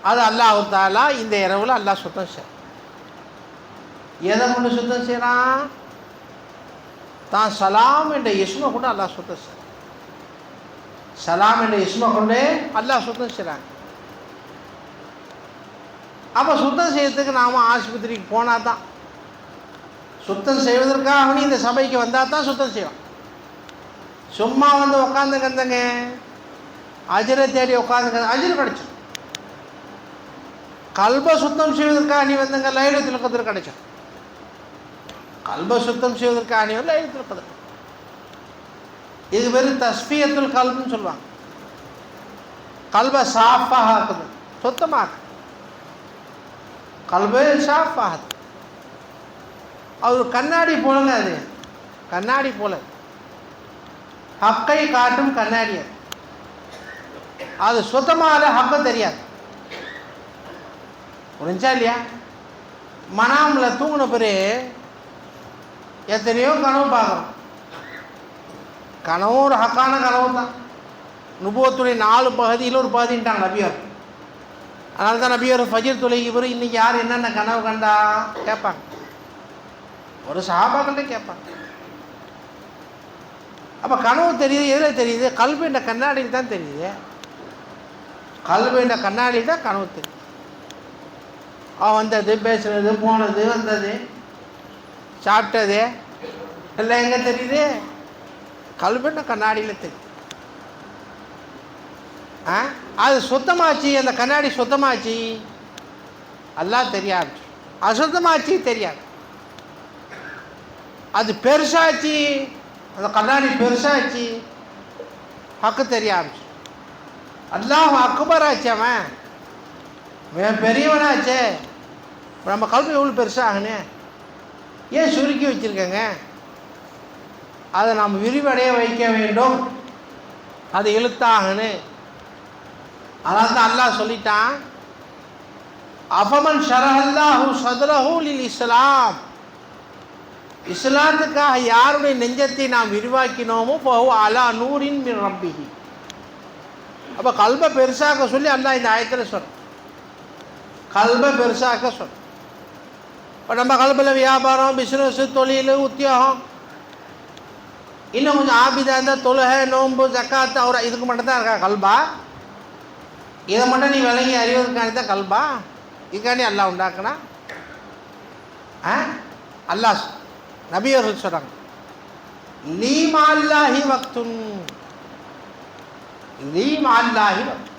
அது அல்லாஹ் தஆலா இந்த இரவில் அல்லாஹ் சுத்தம் செய்ய. எதை கொண்டு சுத்தம் செய்யறான்? தான் சலாம் என்ற இஸ்மை கொண்டு அல்லாஹ் சுத்தம் செய்ய. சலாம் என்ற இஸ்மை கொண்டு அல்லாஹ் சுத்தம் செய்கிறாங்க. அப்போ சுத்தம் செய்யறதுக்கு நாம் ஆஸ்பத்திரிக்கு போனால் தான், சுத்தம் செய்வதற்காக இந்த சபைக்கு வந்தால் தான் சுத்தம் செய்வோம். சும்மா வந்து உட்காந்துங்க அஜரை தேடி உட்காந்துங்க, அஜர் கிடைச்சோம். கல்பை சுத்தம் செய்வதற்காக நீ வந்துங்க லைலத்துல் கத்ர் கிடைச்சோம். கல்பை சுத்தம் செய்வதற்காக நீ வந்து லைலத்துல் கத்ர். இது வெறும் தஸ்பியத்துல் கல்புன்னு சொல்லுவாங்க. கல்பை சாஃபாக ஆக்குது, சுத்தமாக கல்பை சாஃபாகுது. அது கண்ணாடி போலங்க, அது கண்ணாடி போல, ஹக்கை காட்டும் கண்ணாடி. அது சுத்தமாக ஹக்க தெரியாது, புரிஞ்சா இல்லையா? மனாமில் தூங்கின பிறகு எத்தனையோ கனவு பார்க்குறோம், கனவும் ஒரு ஹக்கான கனவு தான். நுபுவத்துடைய 4 பகுதியில் ஒரு பகுதின்ட்டாங்க நபியார். அதனால தான் நபியார் ஃபஜ்ர் தொழுகை பிறகு இன்றைக்கி யார் என்னென்ன கனவு கண்டா கேட்பாங்க. ஒரு சஹாபாக்கிட்ட கேட்பாங்க. அப்போ கனவு தெரியுது, எதில் தெரியுது? கல்வி என்ற கண்ணாடியில் தான் தெரியுது. கல்வி என்ற கண்ணாடியில் தான் கனவு தெரியுது. வந்தது, பேசுறது, போனது, வந்தது, சாப்பிட்டது எல்லாம் எங்கே தெரியுது? கல்வி என்ற கண்ணாடியில் தெரியுது. அது சுத்தமாச்சு, அந்த கண்ணாடி சுத்தமாச்சு எல்லாம் தெரியாது. அசுத்தமாச்சு தெரியாது. அது பெருசாச்சு, அந்த கண்ணாடி பெருசாச்சு ஹக்கு தெரிய ஆரம்பிச்சு. அல்லாஹ் அக்பர் ஆச்சு, அவன் பெரியவனாச்சே. நம்ம கல்வி எவ்வளோ பெருசாகனே, ஏன் சுருக்கி வச்சுருக்கேங்க? அதை நாம் விரிவடைய வைக்க வேண்டும், அது இழுத்தாகனு. அதனால தான் அல்லாஹ் சொல்லிட்டான், அஃபமன் ஷரஹல்லாஹு சத்ரஹு லில் இஸ்லாம், இஸ்லாத்துக்காக யாருடைய நெஞ்சத்தை நாம் விரிவாக்கினோமோ ஃபஹுவ அலா நூரின் மின் ரப்பிஹி. அப்போ கல்பை பெருசாக்க சொல்லி அல்லாஹ் இந்த ஆயத்தில் சொல்கிறோம். கல்பை பெருசாக்க சொல்கிறோம். இப்போ நம்ம கல்பில் வியாபாரம், பிஸ்னஸ், தொழில், உத்தியோகம், இன்னும் கொஞ்சம் ஆபிதா இருந்தால் தொழுகை, நோன்பு, ஜக்காத்து, அவர் இதுக்கு மட்டும்தான் இருக்கா கல்பா? இதை மட்டும் நீ விளங்கி அறிவதற்காண்டி தான் கல்பா? இதுக்காண்டி அல்லாஹ் உண்டாக்குனா? அல்லாஹ் நபியர்கள் சொல்கிறாங்க, லீமா அல்லாஹி வக்துன், லீமா அல்லாஹி வக்து,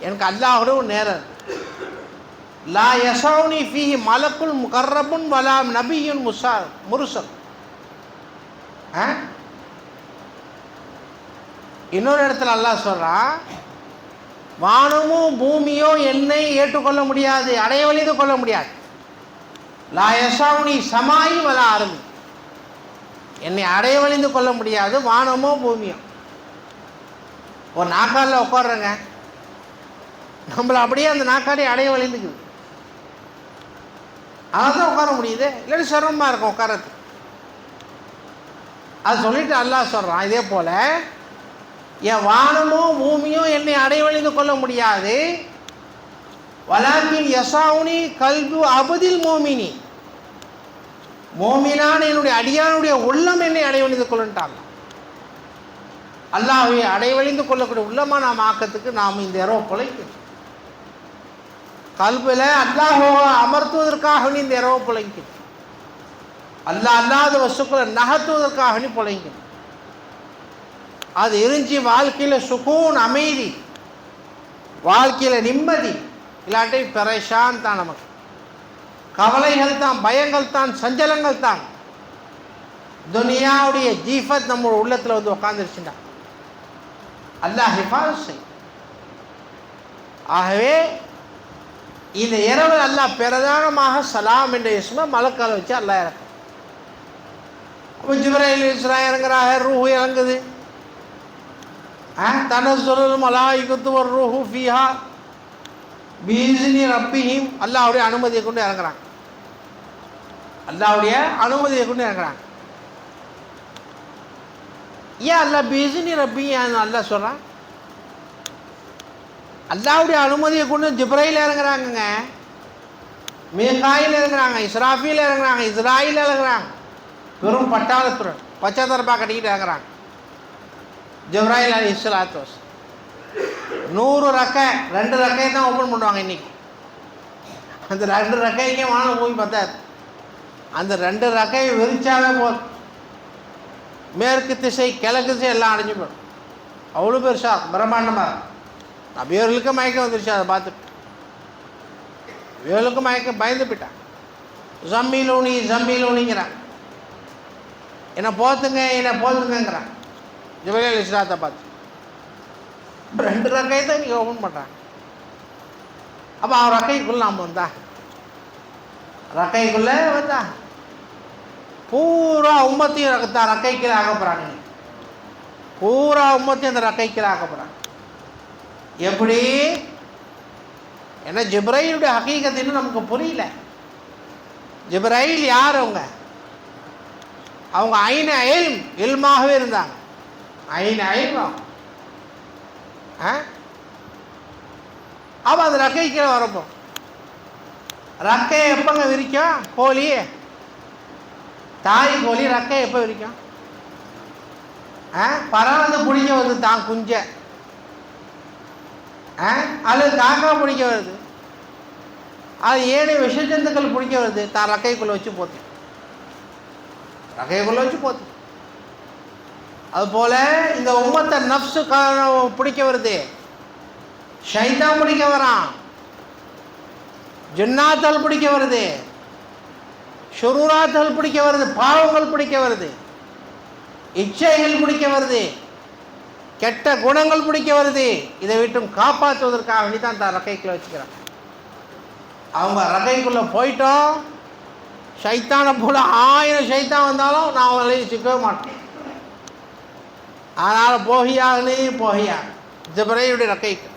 எனக்கு அல்லாஹோட நேரம். லா யசௌனி ஃபீஹி மலக்குல் முகர்ரபுன் வலா நபியுன் முர்சல். இன்னொரு இடத்துல அல்லாஹ் சொல்கிறான், வானமும் பூமியோ என்னை ஏற்றுக்கொள்ள முடியாது, அடையவழிந்து கொள்ள முடியாது. லா யசௌனி சமாயி வலா அருமி, என்னை அடையவழிந்து கொள்ள முடியாது வானமோ பூமியோ. ஒரு நாக்காலில் உட்காடுறேங்க, நம்மளை அப்படியே அந்த நாக்காலே அடைய வழிந்துக்குது. அதான் உட்கார முடியுது, இல்லாட்டி சிரமமாக இருக்கும் உட்காரது. அது சொல்லிட்டு அல்லாஹ் சொல்கிறான், இதே போல் என் வானமோ பூமியோ என்னை அடைவழிந்து கொள்ள முடியாது. வலாக்கின் யசாவுனி கல்பு அபதில் மோமினி, மோமினான என்னுடைய அடியானுடைய உள்ளம் என்னை அடைவழிந்து கொள்ளுன்ட்டாங்க. அல்லாஹ்வை அடைவழிந்து கொள்ளக்கூடிய உள்ளமாக நாம் ஆக்கத்துக்கு நாம் இந்த இரவு பிழைக்கணும். கல்பில் அல்லாஹ் அமர்த்துவதற்காக நீ இந்த இரவு பிழைக்கணும். அல்லாஹ் அல்லாத வஸ்துக்களை நகர்த்துவதற்காக நீ பிழைக்கணும். அது இருந்துச்சு வாழ்க்கையில் சுகூன், அமைதி, வாழ்க்கையில் நிம்மதி. இல்லாட்டி பிரஷான் தான், நமக்கு கவலைகள் தான், பயங்கள் தான், சஞ்சலங்கள் தான். துனியாவுடைய ஜீஃபத் நம்மளோட உள்ளத்தில் வந்து உட்காந்துருச்சுண்டா அல்லாஹ் ஹிஃபாஸ் செய். ஆகவே இந்த இரவு அல்லாஹ் பிரதானமாக சலாம் என்ற இஸ்மை மலக்கால வச்சு அல்லாஹ் இறக்கும். அப்போ ஜிப்ராயில் இஸ்லாம் இறங்குறாங்க, ரூஹு இறங்குது. தனஸ்ஸுலுல் மலாயிகத்து வர்ரூஹு ஃபீஹா பிஇஸ்னி ரப்பிஹிம், அல்லாஹ்வுடைய அனுமதியை கொண்டு இறங்குறாங்க. அல்லாஹ்வுடைய அனுமதியை கொண்டு இறங்குறாங்க. ஏன் அல்லாஹ் பிஇஸ்னி ரப்பிஹிம் அல்லாஹ் சொல்கிறான்? அல்லாஹ்வுடைய அனுமதியை கொண்டு ஜிப்ராயில் இறங்குறாங்கங்க, மீகாயில் இறங்குறாங்க, இஸ்ராஃபீல் இறங்குறாங்க, இஸ்ராயில் இறங்குறாங்க. பெரும் பட்டாளத்துடன் பச்சை தரப்பாக கட்டிக்கிட்டு இறங்குறாங்க. ஜிப்ராயில் அலைஹிஸ்ஸலாத்து வஸ்ஸலாம் 100 ரக்கை, 2 ரக்கையை தான் ஓப்பன் பண்ணுவாங்க இன்றைக்கி. அந்த 2 ரக்கைக்கே வானம் போய் பார்த்தார். அந்த 2 ரக்கையை விரிச்சாவே போதும், மேற்கு திசை கிழக்கு திசை எல்லாம் அடைஞ்சு போடும். அவ்வளோ பெருசா பிரம்மாண்டமாக. நபியவர்களுக்கு மயக்கம் வந்துருச்சு. அதை பார்த்துட்டு இவர்களுக்கு மயக்கம் பயந்து போயிட்டான். ஜம்மீலூனி ஜம்மீலூனிங்கிறான், என்னை போத்துங்க என்னை போத்துங்கிறான். ஜிப்ராயில் இஸ்லாத்தை பார்த்து 2 ரக்கையை தான் இன்றைக்கி ஓப்பன் பண்ணுறாங்க. அப்போ அவன் ரக்கைக்குள்ளே நாம் வந்தா, ரக்கைக்குள்ளே வந்தா பூரா உம்மத்தையும் ரக்கைக்கில் ஆகப்படுறாங்க. பூரா உம்மத்தையும் அந்த ரக்கைக்கில் ஆகப்படுறாங்க. எப்படி? ஏன்னா ஜிப்ராயிலுடைய ஹகீகத் இன்னும் நமக்கு புரியல. ஜிப்ராயில் யார்? அவங்க அவங்க ஐன இல்மாகவே இருந்தாங்க. ஐன இல்ம். அப்போ அந்த ரக்கை கீழே வரப்போ ரக்கையை எப்போங்க விரிக்கும்? கோழி, தாய் கோழி ரக்கையை எப்போ விரிக்கும்? பறந்து பிடிக்க வருது தான் குஞ்ச, அல்லது காக்கா பிடிக்க வருது, அது ஏழை விஷஜந்துக்கள் பிடிக்க வருது, தான் ரக்கைக்குள்ளே வச்சு போத்து, ரக்கைக்குள்ளே வச்சு போத்து. அதுபோல் இந்த உம்மத்தை நப்சு பிடிக்க வருது, ஷைத்தான் பிடிக்க வரான், ஜின்னாத்தல் பிடிக்க வருது, ஷுரூராத்தல் பிடிக்க வருது, பாவங்கள் பிடிக்க வருது, இச்சைகள் பிடிக்க வருது, கெட்ட குணங்கள் பிடிக்க வருது. இதை விட்டும் காப்பாற்றுவதற்காக வேண்டி தான் தான் ரக்கைக்குள்ளே வச்சுக்கிறான். அவங்க ரக்கைக்குள்ளே போயிட்டோம், ஷைத்தானை போல 1000 ஷைத்தான் வந்தாலும் நான் அவங்களை சிக்கவே மாட்டேன். அதனால் போகியா ஜிப்ரீலுடைய ரக்கைக்கு.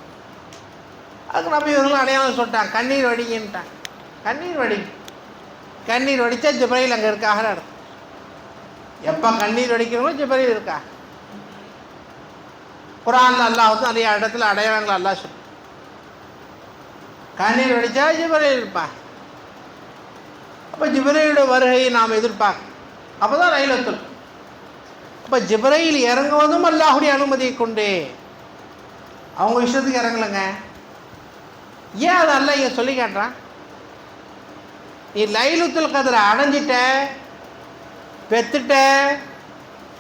அதுக்கு நபி இவர்களும் அடையாளம் சொல்லிட்டாங்க, கண்ணீர் வடிங்கன்ட்டாங்க. கண்ணீர் வடித்தா ஜிப்ரீல் அங்கே இருக்காக நடக்கும். எப்போ கண்ணீர் வடிக்கிறவங்களோ ஜிப்ரீல் இருக்கா. குர்ஆன்ல அல்லாஹ் வந்து நிறைய இடத்துல அடையாளங்கள் அல்லாஹ் சொல்லு. கண்ணீர் வடித்தா ஜிப்ரீல் இருப்பா. அப்போ ஜிப்ரீலுடைய வருகையை நாம் எதிர்பார்க்க. அப்போ தான் லைலத்துல். அப்போ ஜிப்ரீல் இறங்குவதும் அல்லாஹுடைய அனுமதியை கொண்டு, அவங்க விஷயத்துக்கு இறங்கலைங்க. ஏன் அது அல்லாஹ் இங்கே சொல்லி காட்டுறான்? நீ லைலத்துல் கத்ரை அடைஞ்சிட்ட, பெற்றுட்ட,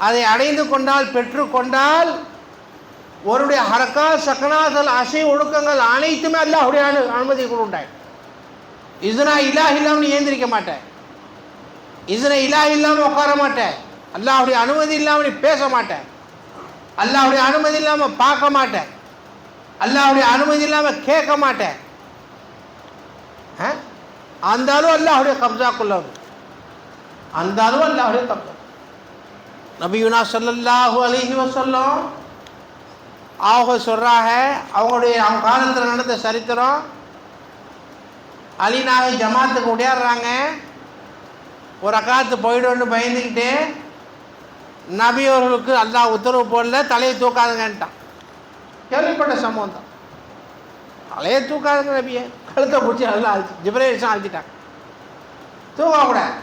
அதை அடைந்து கொண்டால், பெற்று கொண்டால், ஒருடைய ஹரக்கா சக்கனாசல் அசை ஒழுக்கங்கள் அனைத்துமே அல்லாஹுடைய அனுமதி கூட உண்டாய். இதுனா இலாஹ் இல்லாமல் நீ ஏந்திரிக்க மாட்டேன், இதுனா இலாஹ் இல்லாமல் உட்கார மாட்டேன், அல்லாஹுடைய அனுமதி இல்லாமல் நீ பேச மாட்டேன், அல்லாஹுடைய அனுமதி இல்லாமல் பார்க்க மாட்டேன், அல்லாஹுடைய அனுமதி இல்லாமல் கேட்க மாட்டேன். அந்த அளவு அல்லாஹுடைய கப்ஜாக்குள்ள, அந்த அளவு அல்லாஹுடைய கப்ஜா. நபியுனா ஸல்லல்லாஹு அலைஹி வஸல்லம் அவங்க சொல்கிறாங்க, அவங்க காலத்தில் நடந்த சரித்திரம். அலினாவை ஜமாத்துக்கு உடையாடுறாங்க, ஒரு அக்காத்து போயிடுன்னு பயந்துக்கிட்டு நபி அவர்களுக்கு அல்லாஹ் உத்தரவு போடல, தலையை தூக்காதுங்கன்ட்டான். கேள்விப்பட்ட சம்பவம் தான். தலையை தூக்காதுங்க நபியை, கழுத்தை பிடிச்சி நல்லா ஜிப்ரீல் அழிச்சிட்டாங்க. தூக்கக்கூடாது.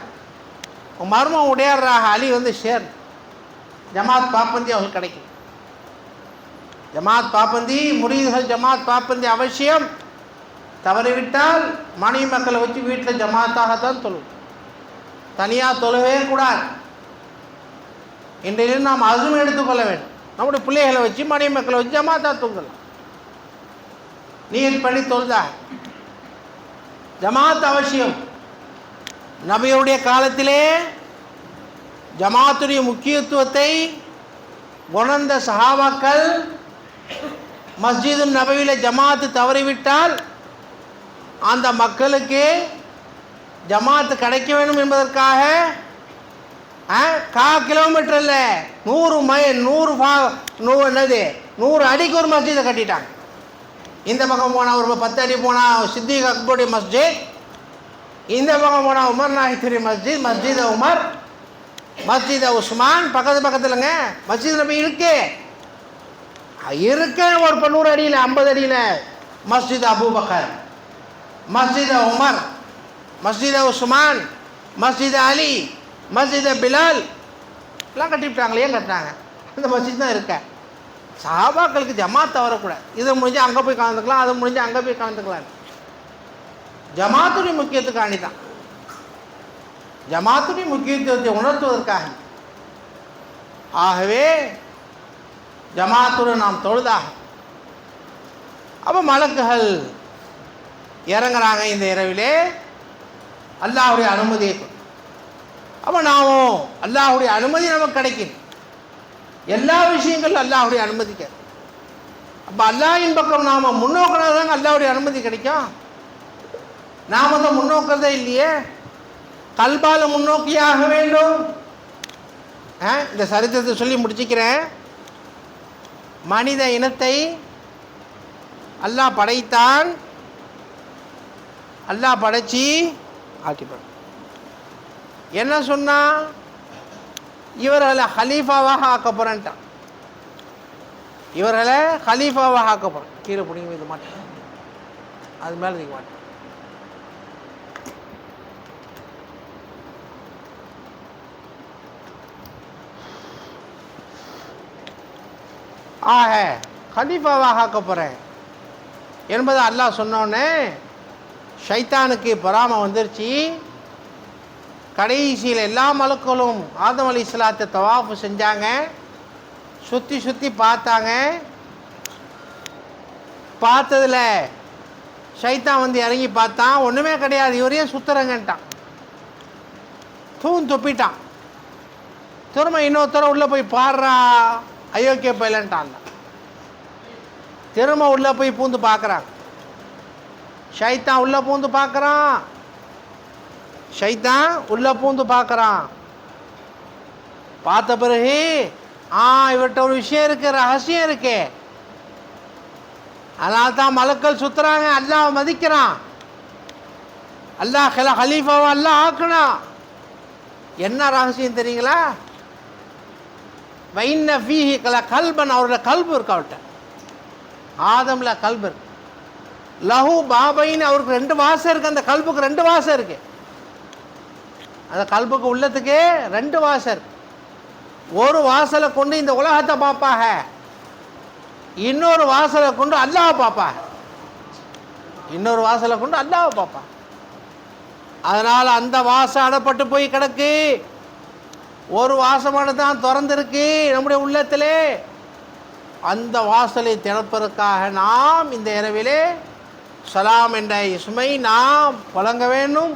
மர்மம் உடையாடுறாங்க. அலி வந்து ஷேர் ஜமாத் பாப்பந்தி அவங்களுக்கு கிடைக்கும். ஜமாத் பாப்பந்தி முரீதுகள் ஜமாத் பாப்பந்தி அவசியம். தவறிவிட்டால் மனைவி மக்களை வச்சு வீட்டில் ஜமாத்தாகத்தான் தொழும், தனியாக தொழவே கூடாது. இன்றையிலும் நாம் அதுவும் எடுத்துக்கொள்ள வேண்டும். நம்முடைய பிள்ளைகளை வச்சு மனைவி மக்களை வச்சு ஜமாத்தா தூங்கலாம். நீயத் பண்ணி தொழுதா ஜமாத் அவசியம். நபியுடைய காலத்திலே ஜமாத்துடைய முக்கியத்துவத்தை உணர்ந்த சஹாபாக்கள் மஸ்ஜிது நபவியில் ஜமாத்து தவறிவிட்டால் அந்த மக்களுக்கு ஜமாத்து கிடைக்க வேண்டும் என்பதற்காக 1/4 கிலோமீட்டர் இல்லை, 100 மைல் 100 அடிக்கு ஒரு மஸ்ஜிதை கட்டிட்டாங்க. இந்த பக்கம் போனால் ஒரு 10 அடி போனால் சித்திக் அக்பருடைய மஸ்ஜித், இந்த பக்கம் போனால் உமர் நாயகத்துடைய மஸ்ஜித், மஸ்ஜித் உமர், மஸ்ஜித் உஸ்மான், பக்கத்துலங்க மஸ்ஜித் நபி இருக்கு. ஒரு 100 அடியில் 50 அடியில் மஸ்ஜித் அபூபக்கர், மஸ்ஜித் உமர், மஸ்ஜித் உஸ்மான், மஸ்ஜித் அலி, மஸ்ஜித் பிலால் எல்லாம் கட்டிவிட்டாங்களே. ஏன் கட்டினாங்க? அந்த மஸ்ஜித் தான் இருக்க. சஹாபாக்களுக்கு ஜமாத் வரக்கூடாது. இதை முடிஞ்சு அங்கே போய் கலந்துக்கலாம், அதை முடிஞ்சு அங்கே போய் கலந்துக்கலாம். ஜமாத்துடைய முக்கியத்துக்காண்டி தான், ஜமாத்துடைய முக்கியத்துவத்தை உணர்த்துவதற்காக. ஆகவே ஜமாத்துடன் நாம் தொழுதாக. அப்போ மலக்குகள் இறங்குறாங்க இந்த இரவிலே அல்லாஹுடைய அனுமதியை கொண்டு. அப்போ நாமும் அல்லாஹுடைய அனுமதி நமக்கு கிடைக்கும். எல்லா விஷயங்களும் அல்லாஹுடைய அனுமதிக்க. அப்போ அல்லாஹின் பக்கம் நாம் முன்னோக்கினாதான் அல்லாஹுடைய அனுமதி கிடைக்கும். நாம் தான் முன்னோக்கிறதே இல்லையே. கல்பால முன்னோக்கியாக வேண்டும். இந்த சரித்திரத்தை சொல்லி முடிச்சுக்கிறேன். மனித இனத்தை அல்லாஹ் படைத்தான். அல்லாஹ் படைச்சி ஆட்டிப்பான். என்ன சொன்னா? இவர்களை ஹலீஃபாவாக ஆக்க போகிறேன்ட்டான். இவர்களை ஹலீஃபாவாக ஆக்க போகிறேன். கீழே பிடிங்க இது மாட்டேன், அது மேலே நீங்க மாட்டேன். ஆக ஹலீஃபாவாக ஆக்க போகிறேன் என்பதை அல்லாஹ் சொன்னோடனே ஷைத்தானுக்கு பொறாமை வந்துருச்சு. கடைசியில் எல்லா மலக்களும் ஆதம் அலைஹிஸ்ஸலாத்தை தவாஃப் செஞ்சாங்க. சுற்றி சுற்றி பார்த்தாங்க. பார்த்ததில் ஷைத்தான் வந்து இறங்கி பார்த்தான், ஒன்றுமே கிடையாது, இவரையே சுற்றுறங்கன்ட்டான். துப்பிட்டான். திரும்ப இன்னொருத்தர உள்ளே போய் பாடுறா அயோக்கிய பைலன்ட்டான். திரும்ப உள்ளே போய் பூந்து பார்க்குறான். ஷைத்தான் உள்ளே பூந்து பார்க்குறான். ஷைத்தான் உள்ளே பூந்து பார்க்குறான். பார்த்த பிறகு இவர்கிட்ட ஒரு விஷயம் இருக்கு, ரகசியம் இருக்கு. அதனால தான் மலக்கள் சுற்றுறாங்க. அல்லாஹ் மதிக்கிறான். அல்லாஹ் ஹலீஃபாவை அல்லாஹ் ஆக்கணும். என்ன ரகசியம் தெரியுங்களா? வைன்ன ஃபீஹி கல்பன், அவரோட கல்பு இருக்கு அவர்கிட்ட. ஆதம்ல கல்பு இருக்கு. லஹு பாபைன்னு, அவருக்கு 2 வாசம் இருக்குது. அந்த கல்புக்கு 2 வாசம் இருக்குது. அந்த கல்புக்கு உள்ளத்துக்கு 2 வாசம் இருக்கு. ஒரு வாசலை கொண்டு இந்த உலகத்தை பார்ப்பாக, இன்னொரு வாசலை கொண்டு அல்லாஹ் பார்ப்பாக. இன்னொரு வாசலை கொண்டு அல்லாஹ் பார்ப்பாங்க. அதனால் அந்த வாசம் அடப்பட்டு போய் கிடக்கு. ஒரு வாசமான தான் திறந்திருக்கு நம்முடைய உள்ளத்திலே. அந்த வாசலை திறப்பதற்காக நாம் இந்த இரவிலே சலாம் என்ற இஸ்மை நாம் வழங்க வேண்டும்.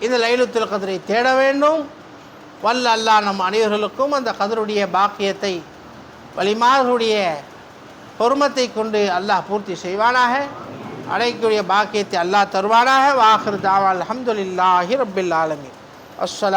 இந்த லைலத்துல் கத்ரை தேட வேண்டும். வல்ல அல்லாஹ் நம் அனைவர்களுக்கும் அந்த கதருடைய பாக்கியத்தை வலிமார்களுடைய பொறுமத்தை கொண்டு அல்லாஹ் பூர்த்தி செய்வானாக. அடையக்கூடிய பாக்கியத்தை அல்லாஹ் தருவானாக. வாஹிர் தாவா அல்ஹம்துலில்லாஹி ரப்பில் ஆலமீன். அஸ்ஸலாம்.